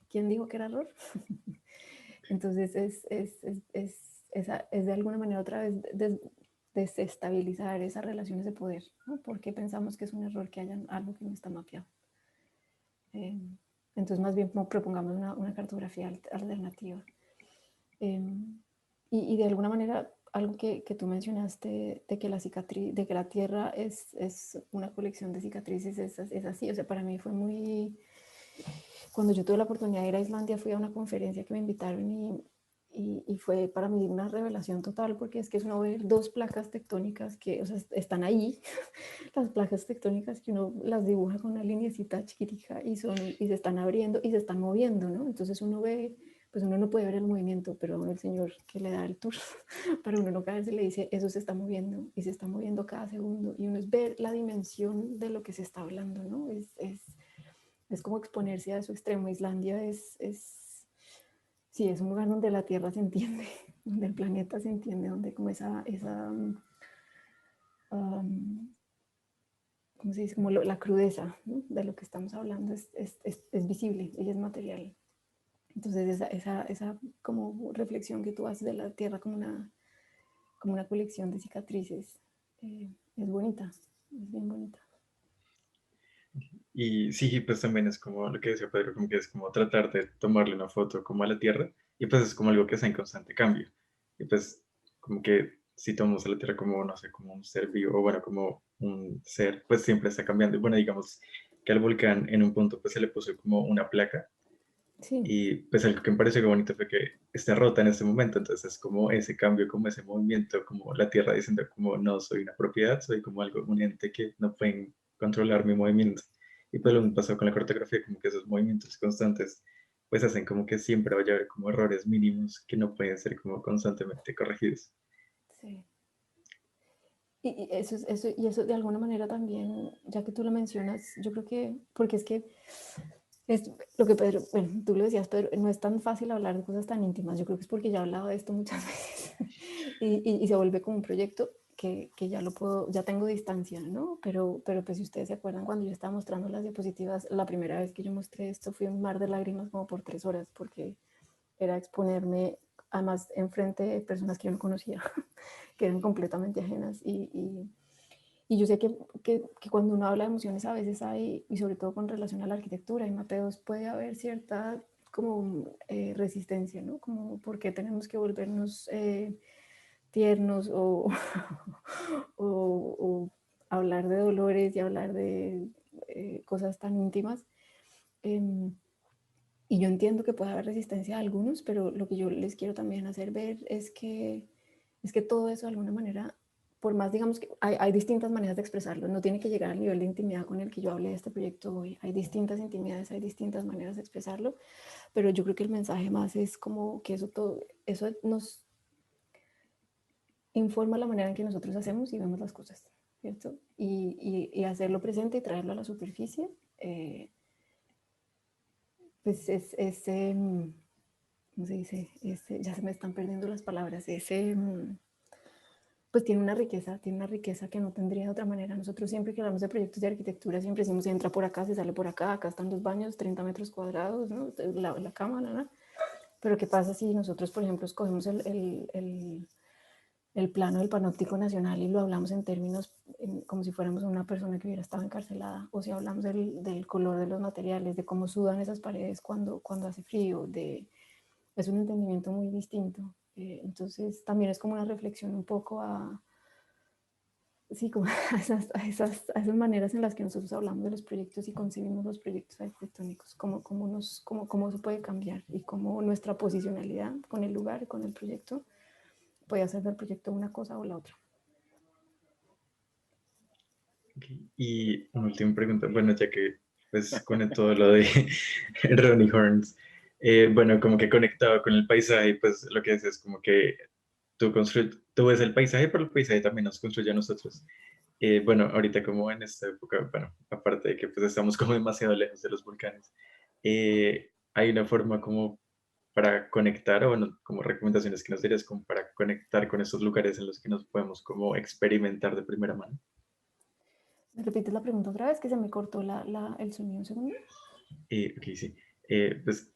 ¿Quién dijo que era error? Entonces es de alguna manera otra vez desestabilizar esas relaciones de poder, ¿no? ¿Por qué pensamos que es un error que haya algo que no está mapeado? Entonces más bien propongamos una cartografía alternativa. Y de alguna manera algo que tú mencionaste de que de que la tierra es una colección de cicatrices, es así. O sea, para mí fue muy... Cuando yo tuve la oportunidad de ir a Islandia, fui a una conferencia que me invitaron y fue para mí una revelación total, porque es que es uno ver dos placas tectónicas que, o sea, están ahí, las placas tectónicas que uno las dibuja con una linecita chiquitica y se están abriendo y se están moviendo, ¿no? Entonces uno ve, pues uno no puede ver el movimiento, pero el señor que le da el tour, para uno no caerse, le dice, eso se está moviendo y se está moviendo cada segundo, y uno es ver la dimensión de lo que se está hablando, ¿no? Es como exponerse a su extremo. Islandia sí, es un lugar donde la Tierra se entiende, donde el planeta se entiende, donde como ¿cómo se dice? Como la crudeza, ¿no? De lo que estamos hablando es visible y es material. Entonces esa como reflexión que tú haces de la Tierra como una colección de cicatrices es bonita, es bien bonita. Y sí, pues también es como lo que decía Pedro, como que es como tratar de tomarle una foto como a la Tierra, y pues es como algo que está en constante cambio. Y pues como que si tomamos a la Tierra como, no sé, como un ser vivo, o bueno, como un ser, pues siempre está cambiando. Y bueno, digamos que al volcán en un punto pues se le puso como una placa, Sí, y pues algo que me pareció que bonito fue que está rota en este momento, entonces es como ese cambio, como ese movimiento, como la Tierra diciendo como no soy una propiedad, soy como algo, un ente que no pueden controlar mi movimiento. Y pues lo que pasó con la cartografía, como que esos movimientos constantes pues hacen como que siempre vaya a haber como errores mínimos que no pueden ser como constantemente corregidos. sí. Y eso de alguna manera también, ya que tú lo mencionas, yo creo que, porque es que es lo que Pedro, bueno, tú lo decías, Pedro, no es tan fácil hablar de cosas tan íntimas. Yo creo que es porque ya he hablado de esto muchas veces y se vuelve como un proyecto que ya lo puedo, ya tengo distancia, ¿no? Pero pues si ustedes se acuerdan, cuando yo estaba mostrando las diapositivas, la primera vez que yo mostré esto fui un mar de lágrimas como por 3 horas, porque era exponerme, además, enfrente de personas que yo no conocía, que eran completamente ajenas y yo sé que cuando uno habla de emociones a veces hay, y sobre todo con relación a la arquitectura y mapeos, puede haber cierta como resistencia, ¿no? Como por qué tenemos que volvernos tiernos o hablar de dolores y hablar de cosas tan íntimas. Y yo entiendo que puede haber resistencia a algunos, pero lo que yo les quiero también hacer ver es que todo eso de alguna manera, por más digamos que hay distintas maneras de expresarlo, no tiene que llegar al nivel de intimidad con el que yo hablé de este proyecto hoy, hay distintas intimidades, hay distintas maneras de expresarlo, pero yo creo que el mensaje más es como que eso nos informa la manera en que nosotros hacemos y vemos las cosas, ¿cierto? Y hacerlo presente y traerlo a la superficie, pues ¿cómo se dice? Ya se me están perdiendo las palabras, pues tiene una riqueza que no tendría de otra manera. Nosotros siempre que hablamos de proyectos de arquitectura, siempre decimos, se entra por acá, se sale por acá, acá están los baños, 30 metros cuadrados, ¿no? La cama, ¿no? Pero ¿qué pasa si nosotros, por ejemplo, escogemos el plano del Panóptico Nacional y lo hablamos en términos como si fuéramos una persona que hubiera estado encarcelada, o si hablamos del color de los materiales, de cómo sudan esas paredes cuando hace frío, es un entendimiento muy distinto. Entonces también es como una reflexión un poco sí, como a esas maneras en las que nosotros hablamos de los proyectos y concebimos los proyectos arquitectónicos, cómo eso puede cambiar y cómo nuestra posicionalidad con el lugar, con el proyecto, puede hacer del proyecto una cosa o la otra. Okay. Y una última pregunta, bueno, ya que pues con todo lo de Ronnie Horns. Bueno, como que conectado con el paisaje, pues lo que dices es como que tú ves el paisaje, pero el paisaje también nos construye a nosotros. Bueno, ahorita como en esta época, bueno, aparte de que pues estamos como demasiado lejos de los volcanes, hay una forma como para conectar, o bueno, como recomendaciones que nos dirías como para conectar con esos lugares en los que nos podemos como experimentar de primera mano. ¿Me repites la pregunta otra vez? Que se me cortó el sonido un segundo. Ok, sí. Pues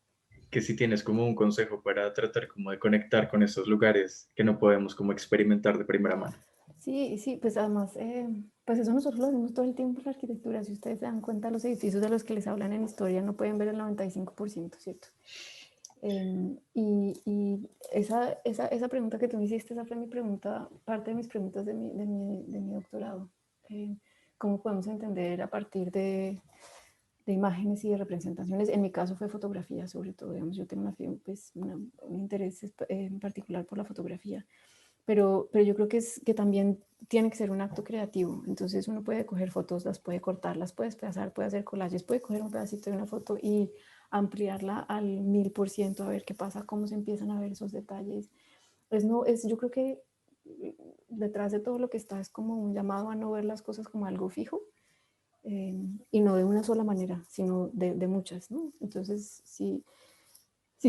que si tienes como un consejo para tratar como de conectar con esos lugares que no podemos como experimentar de primera mano. Sí, sí, pues además, pues eso nosotros lo hacemos todo el tiempo en la arquitectura. Si ustedes se dan cuenta, los edificios de los que les hablan en historia no pueden ver el 95%, ¿cierto? Y esa pregunta que tú me hiciste, esa fue mi pregunta, parte de mis preguntas de mi doctorado. ¿Cómo podemos entender a partir de imágenes y de representaciones? En mi caso fue fotografía, sobre todo, digamos, yo tengo pues, un interés en particular por la fotografía. Pero yo creo que también tiene que ser un acto creativo. Entonces uno puede coger fotos, las puede cortar, las puede desplazar, puede hacer collages, puede coger un pedacito de una foto y ampliarla al 1000%, a ver qué pasa, cómo se empiezan a ver esos detalles. Yo creo que detrás de todo lo que está es como un llamado a no ver las cosas como algo fijo, y no de una sola manera, sino de muchas, ¿no? Entonces, si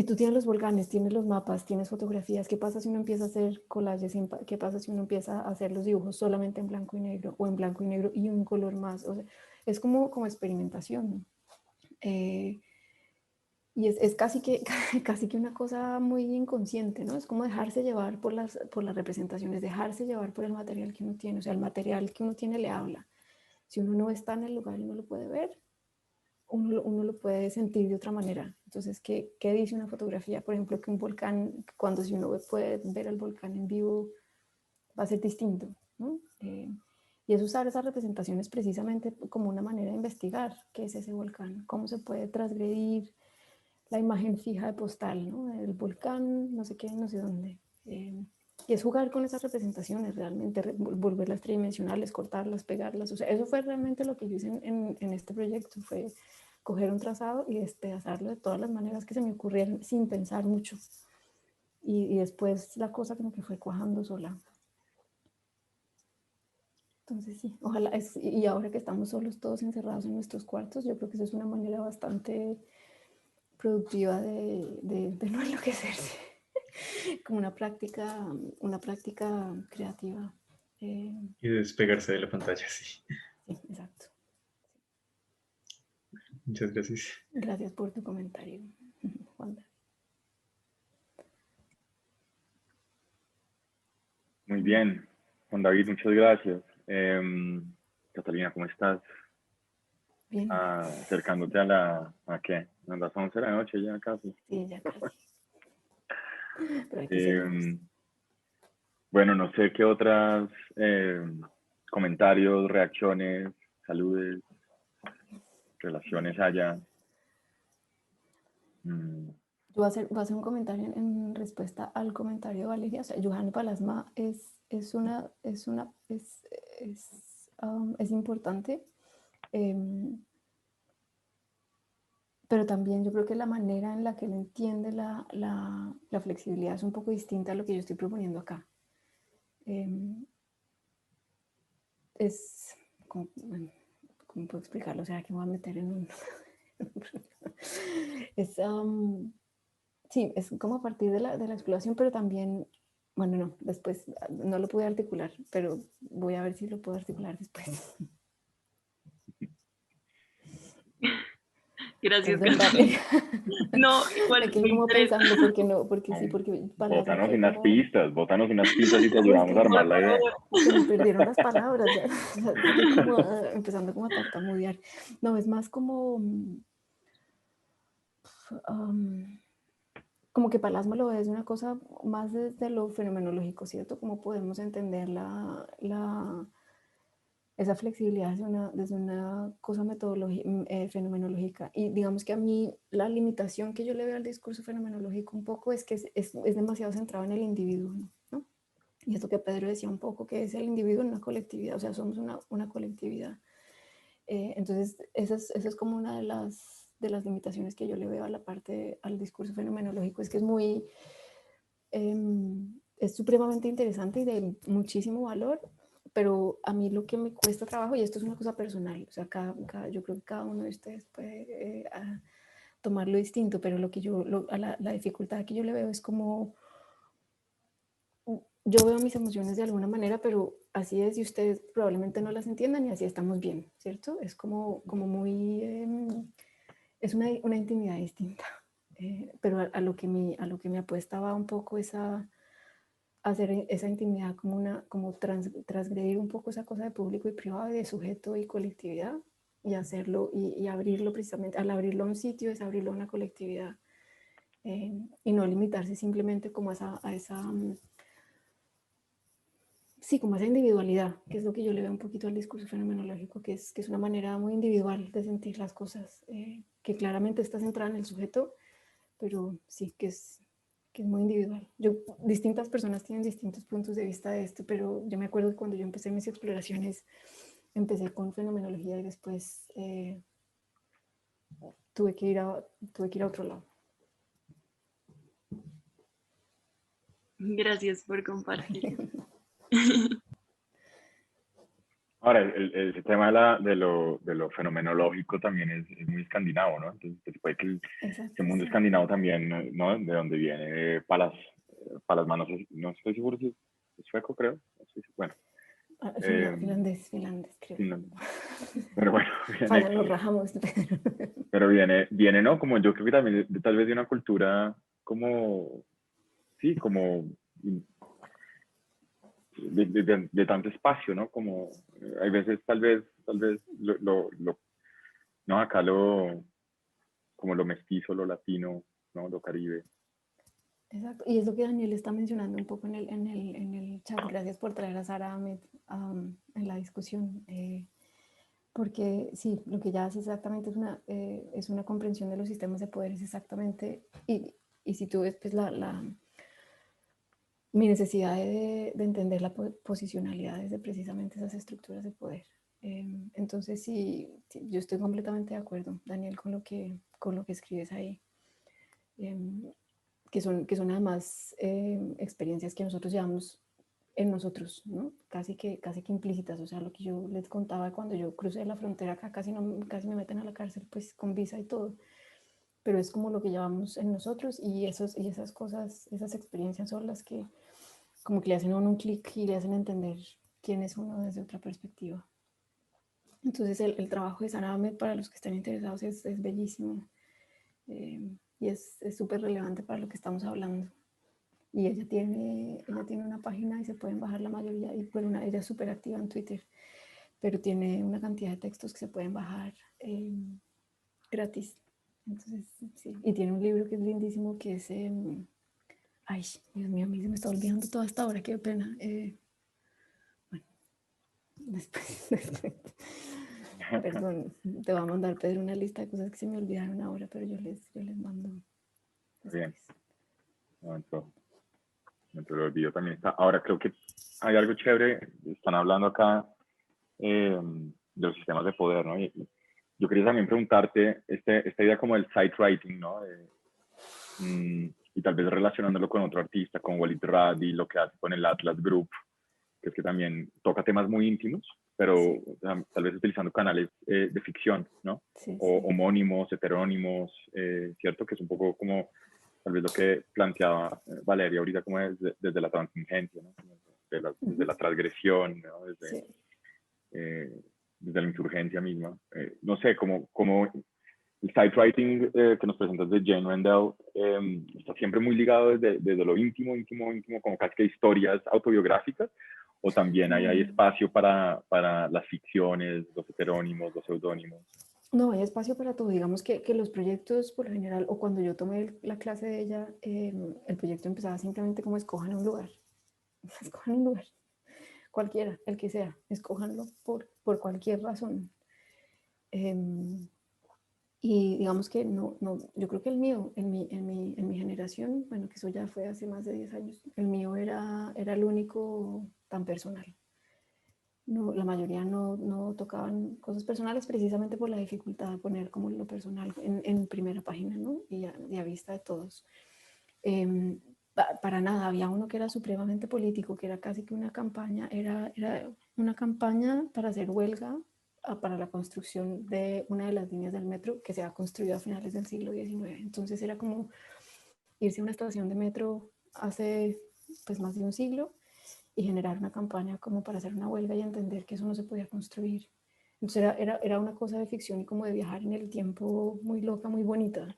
tú tienes los volcanes, tienes los mapas, tienes fotografías, ¿qué pasa si uno empieza a hacer collages? ¿Qué pasa si uno empieza a hacer los dibujos solamente en blanco y negro, o en blanco y negro y un color más? O sea, es como experimentación, ¿no? Y es casi que una cosa muy inconsciente, ¿no? Es como dejarse llevar por las representaciones, dejarse llevar por el material que uno tiene. O sea, el material que uno tiene le habla. Si uno no está en el lugar y no lo puede ver, uno lo puede sentir de otra manera. Entonces, ¿qué dice una fotografía? Por ejemplo, que un volcán, si uno puede ver el volcán en vivo, va a ser distinto, ¿no? Y es usar esas representaciones precisamente como una manera de investigar qué es ese volcán, cómo se puede transgredir la imagen fija de postal, ¿no? El volcán, no sé qué, no sé dónde. Y es jugar con esas representaciones, realmente volverlas tridimensionales, cortarlas, pegarlas. O sea, eso fue realmente lo que yo hice en este proyecto, fue coger un trazado y despedazarlo de todas las maneras que se me ocurrieran sin pensar mucho. Y después la cosa como que fue cuajando sola. Entonces sí, ojalá, y ahora que estamos solos todos encerrados en nuestros cuartos, yo creo que eso es una manera bastante productiva de no enloquecerse, como una práctica creativa. Y despegarse de la pantalla, sí. Sí, exacto. Muchas gracias. Gracias por tu comentario, Juan. Muy bien, Juan David, muchas gracias. Catalina, ¿cómo estás? Bien. Acercándote ¿a qué? A las 11 de la noche ya casi. Sí, ya casi. Pero aquí seguimos. Bueno, no sé qué otras comentarios, reacciones, saludes, relaciones haya. Yo voy a hacer un comentario en respuesta al comentario de Valeria. O sea, Johanna Palasma es importante, pero también yo creo que la manera en la que él entiende la flexibilidad es un poco distinta a lo que yo estoy proponiendo acá. Bueno, ¿cómo puedo explicarlo? O sea, que me voy a meter en un... sí, es como a partir de la exploración, pero también, bueno, no, después no lo pude articular, pero voy a ver si lo puedo articular después. Gracias, Perdón, Catalina. No, igual me es quedé muy como interesante. pensando, porque no, porque sí, porque Palasma Bótanos fue unas como... pistas y te No, es ayudamos que a armar la idea. se me perdieron las palabras, ya, estoy como empezando como a tartamudear. No, es más como... como que Palasma lo es una cosa más desde lo fenomenológico, ¿cierto? Cómo podemos entender esa flexibilidad desde una cosa fenomenológica. Y digamos que a mí la limitación que yo le veo al discurso fenomenológico un poco es que es demasiado centrado en el individuo, ¿no? Y esto que Pedro decía un poco, que es el individuo en una colectividad, o sea, somos una colectividad. Entonces, esa es como una de las limitaciones que yo le veo a la parte, al discurso fenomenológico, es que es muy, es supremamente interesante y de muchísimo valor, pero a mí lo que me cuesta trabajo, y esto es una cosa personal, o sea, yo creo que cada uno de ustedes puede tomarlo distinto, pero lo que la dificultad que yo le veo es como, yo veo mis emociones de alguna manera, pero así es y ustedes probablemente no las entiendan y así estamos bien, ¿cierto? Es como muy, es una intimidad distinta, pero a lo que me apuesta va un poco esa hacer esa intimidad como transgredir un poco esa cosa de público y privado, de sujeto y colectividad, y hacerlo y abrirlo precisamente, al abrirlo a un sitio es abrirlo a una colectividad, y no limitarse simplemente como a esa sí, como esa individualidad, que es lo que yo le veo un poquito al discurso fenomenológico, que es una manera muy individual de sentir las cosas, que claramente está centrada en el sujeto, pero sí, que es muy individual. Distintas personas tienen distintos puntos de vista de esto, pero yo me acuerdo que cuando yo empecé mis exploraciones, empecé con fenomenología y después tuve que ir a otro lado. Gracias por compartir. Ahora, ese tema de lo fenomenológico también es muy escandinavo, ¿no? Entonces, pues, puede que Exacto, el mundo sí. escandinavo también, ¿no? De donde viene Palas Manos, no estoy seguro si es sueco, creo. No sé bueno. Finlandés, creo. Finlandés. Pero bueno, Falla, nos rajamos. pero viene, ¿no? Como yo creo que también tal vez de una cultura como, sí, como de tanto espacio, ¿no? Como hay veces, tal vez, no, acá como lo mestizo, lo latino, ¿no? Lo caribe. Exacto, y es lo que Daniel está mencionando un poco en el chat. Gracias por traer a Sara Ahmed en la discusión, porque sí, lo que ella hace exactamente es una comprensión de los sistemas de poder, es exactamente, y si tú ves pues mi necesidad de entender la posicionalidad desde precisamente esas estructuras de poder. Entonces sí, yo estoy completamente de acuerdo, Daniel, con lo que escribes ahí. Que son además experiencias que nosotros llevamos en nosotros, ¿no? Casi que implícitas, o sea, lo que yo les contaba cuando yo crucé la frontera acá, casi me meten a la cárcel, pues con visa y todo, pero es como lo que llevamos en nosotros y esas cosas, esas experiencias son las que como que le hacen a uno un clic y le hacen entender quién es uno desde otra perspectiva. Entonces el trabajo de Sara Ahmed, para los que estén interesados, es bellísimo. Y es súper relevante para lo que estamos hablando. Y ella tiene una página y se pueden bajar la mayoría, y bueno, ella es súper activa en Twitter, pero tiene una cantidad de textos que se pueden bajar gratis. Entonces, sí. Y tiene un libro que es lindísimo, que es, ay, Dios mío, a mí se me está olvidando toda esta hora, qué pena. Bueno, después perdón, te voy a mandar, Pedro, una lista de cosas que se me olvidaron ahora, pero yo les mando después. Bien. Dentro del video también está. Ahora creo que hay algo chévere. Están hablando acá de los sistemas de poder, ¿no? Y yo quería también preguntarte esta idea como del site writing, ¿no? Y tal vez relacionándolo con otro artista, con Walid Radi, lo que hace con el Atlas Group, que es que también toca temas muy íntimos, pero Sí. tal vez utilizando canales de ficción, ¿no? Sí, O sí. homónimos, heterónimos, ¿cierto? Que es un poco como tal vez lo que planteaba Valeria ahorita, como desde la contingencia, ¿no? Desde la transgresión, ¿no? Sí. Desde la insurgencia misma. No sé, como el site writing que nos presentas de Jane Rendell está siempre muy ligado desde lo íntimo, como casi que historias autobiográficas, o también hay espacio para las ficciones, los heterónimos, los seudónimos. No, hay espacio para todo. Digamos que los proyectos, por lo general, o cuando yo tomé la clase de ella, el proyecto empezaba simplemente como escojan un lugar. Escojan un lugar, cualquiera, el que sea, escójanlo por cualquier razón. Y digamos que no, yo creo que el mío, en mi generación, bueno, que eso ya fue hace más de 10 años, el mío era el único tan personal. no, la mayoría no tocaban cosas personales precisamente por la dificultad de poner como lo personal en primera página, ¿no? Y a vista de todos. Para nada, había uno que era supremamente político, que era casi que una campaña, era una campaña para hacer huelga para la construcción de una de las líneas del metro que se ha construido a finales del siglo XIX. Entonces era como irse a una estación de metro hace pues más de un siglo y generar una campaña como para hacer una huelga y entender que eso no se podía construir. Entonces era una cosa de ficción y como de viajar en el tiempo muy loca, muy bonita,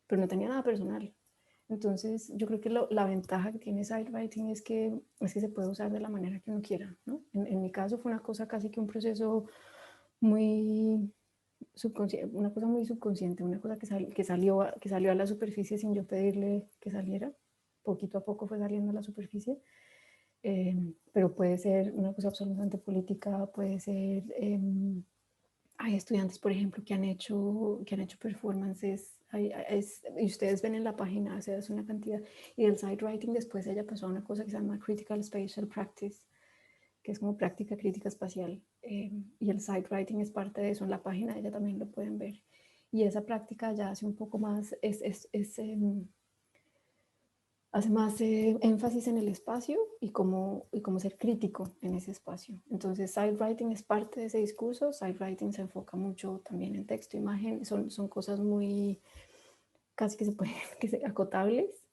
pero no tenía nada personal. Entonces yo creo que la ventaja que tiene Sidewriting es que se puede usar de la manera que uno quiera, ¿no? En mi caso fue una cosa casi que un proceso muy subconsciente, una cosa muy subconsciente, una cosa que salió a la superficie sin yo pedirle que saliera. Poquito a poco fue saliendo a la superficie. Pero puede ser una cosa absolutamente política, puede ser, hay estudiantes, por ejemplo, que han hecho performances, y ustedes ven en la página, o sea, es una cantidad, y el Sidewriting después ella pasó a una cosa que se llama Critical Spatial Practice, que es como práctica crítica espacial, y el Sidewriting es parte de eso, en la página ella también lo pueden ver, y esa práctica ya hace un poco más, hace más énfasis en el espacio y cómo ser crítico en ese espacio. Entonces, Sidewriting es parte de ese discurso. Sidewriting se enfoca mucho también en texto, imagen. Son cosas muy, casi que se pueden, acotables.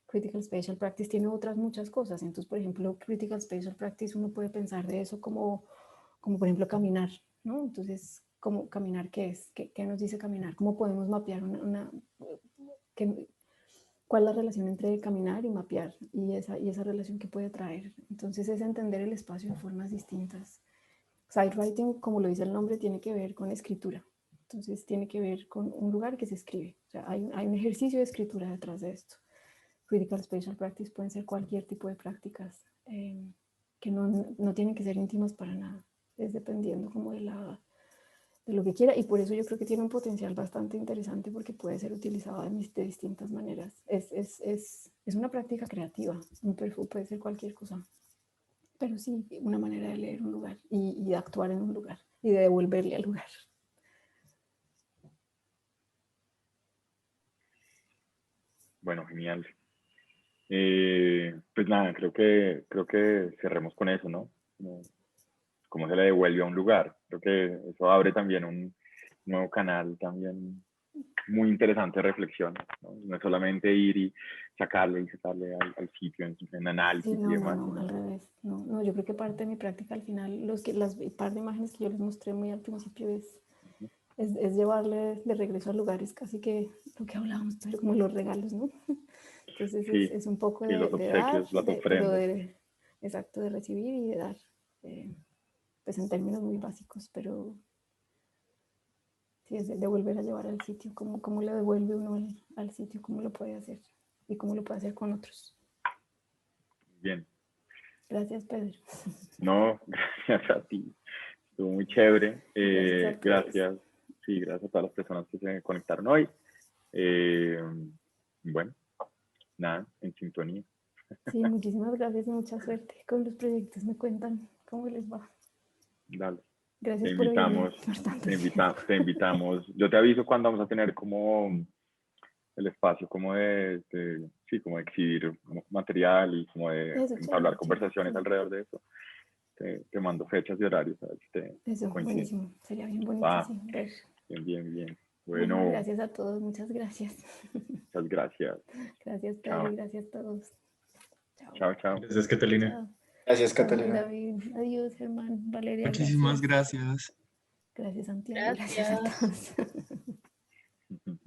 Critical Spatial Practice tiene otras muchas cosas. Entonces, por ejemplo, Critical Spatial Practice uno puede pensar de eso como por ejemplo, caminar, ¿no? Entonces, ¿cómo caminar qué es? ¿Qué nos dice caminar? ¿Cómo podemos mapear cuál es la relación entre caminar y mapear y esa relación que puede traer? Entonces es entender el espacio de formas distintas. Sidewriting, como lo dice el nombre, tiene que ver con escritura. Entonces tiene que ver con un lugar que se escribe. O sea, hay un ejercicio de escritura detrás de esto. Critical Spatial Practice pueden ser cualquier tipo de prácticas que no tienen que ser íntimas para nada. Es dependiendo como de lo que quiera, y por eso yo creo que tiene un potencial bastante interesante porque puede ser utilizado de distintas maneras. Es una práctica creativa, un perfil puede ser cualquier cosa, pero sí una manera de leer un lugar y de actuar en un lugar y de devolverle al lugar. Bueno, genial. Pues nada, creo que cerremos con eso, ¿no? Cómo se le devuelve a un lugar. Creo que eso abre también un nuevo canal también muy interesante de reflexión, ¿no? No es solamente ir y sacarle al sitio en análisis Sí, y demás, no, sino al revés. No, yo creo que parte de mi práctica al final, las par de imágenes que yo les mostré muy al principio es llevarle de regreso a lugares, casi que lo que hablábamos, pero como los regalos, ¿no? Entonces sí, es un poco sí, los de dar, obsequios, las pero ofrendas. exacto, de recibir y de dar, pues en términos muy básicos, pero sí, es de volver a llevar al sitio, cómo le devuelve uno al sitio, cómo lo puede hacer y cómo lo puede hacer con otros. Bien. Gracias, Pedro. No, gracias a ti. Estuvo muy chévere. Gracias a todos. Gracias. Sí, gracias a todas las personas que se conectaron hoy. Bueno, nada, en sintonía. Sí, muchísimas gracias y mucha suerte con los proyectos. Me cuentan cómo les va. Dale. Te Gracias por oírme invitamos, por tanto tiempo. te invitamos. Yo te aviso cuando vamos a tener como el espacio como sí, como de exhibir material y como de Eso, entablar chévere, conversaciones sí. alrededor de eso. Te mando fechas y horarios a ver si te Eso, coinciden. buenísimo. Sería bien bonito, Va, sí, ver. bien. Bueno, Bueno, gracias a todos. Muchas gracias. muchas gracias. Gracias, Pedro, Chao. y gracias a todos. Chao. Chao. Gracias, Catalina. Chao. Gracias, Chao, Juan Catalina. David. Adiós, Germán. Valeria, Muchísimas gracias. gracias. Gracias, Santiago. Gracias a Gracias. todos.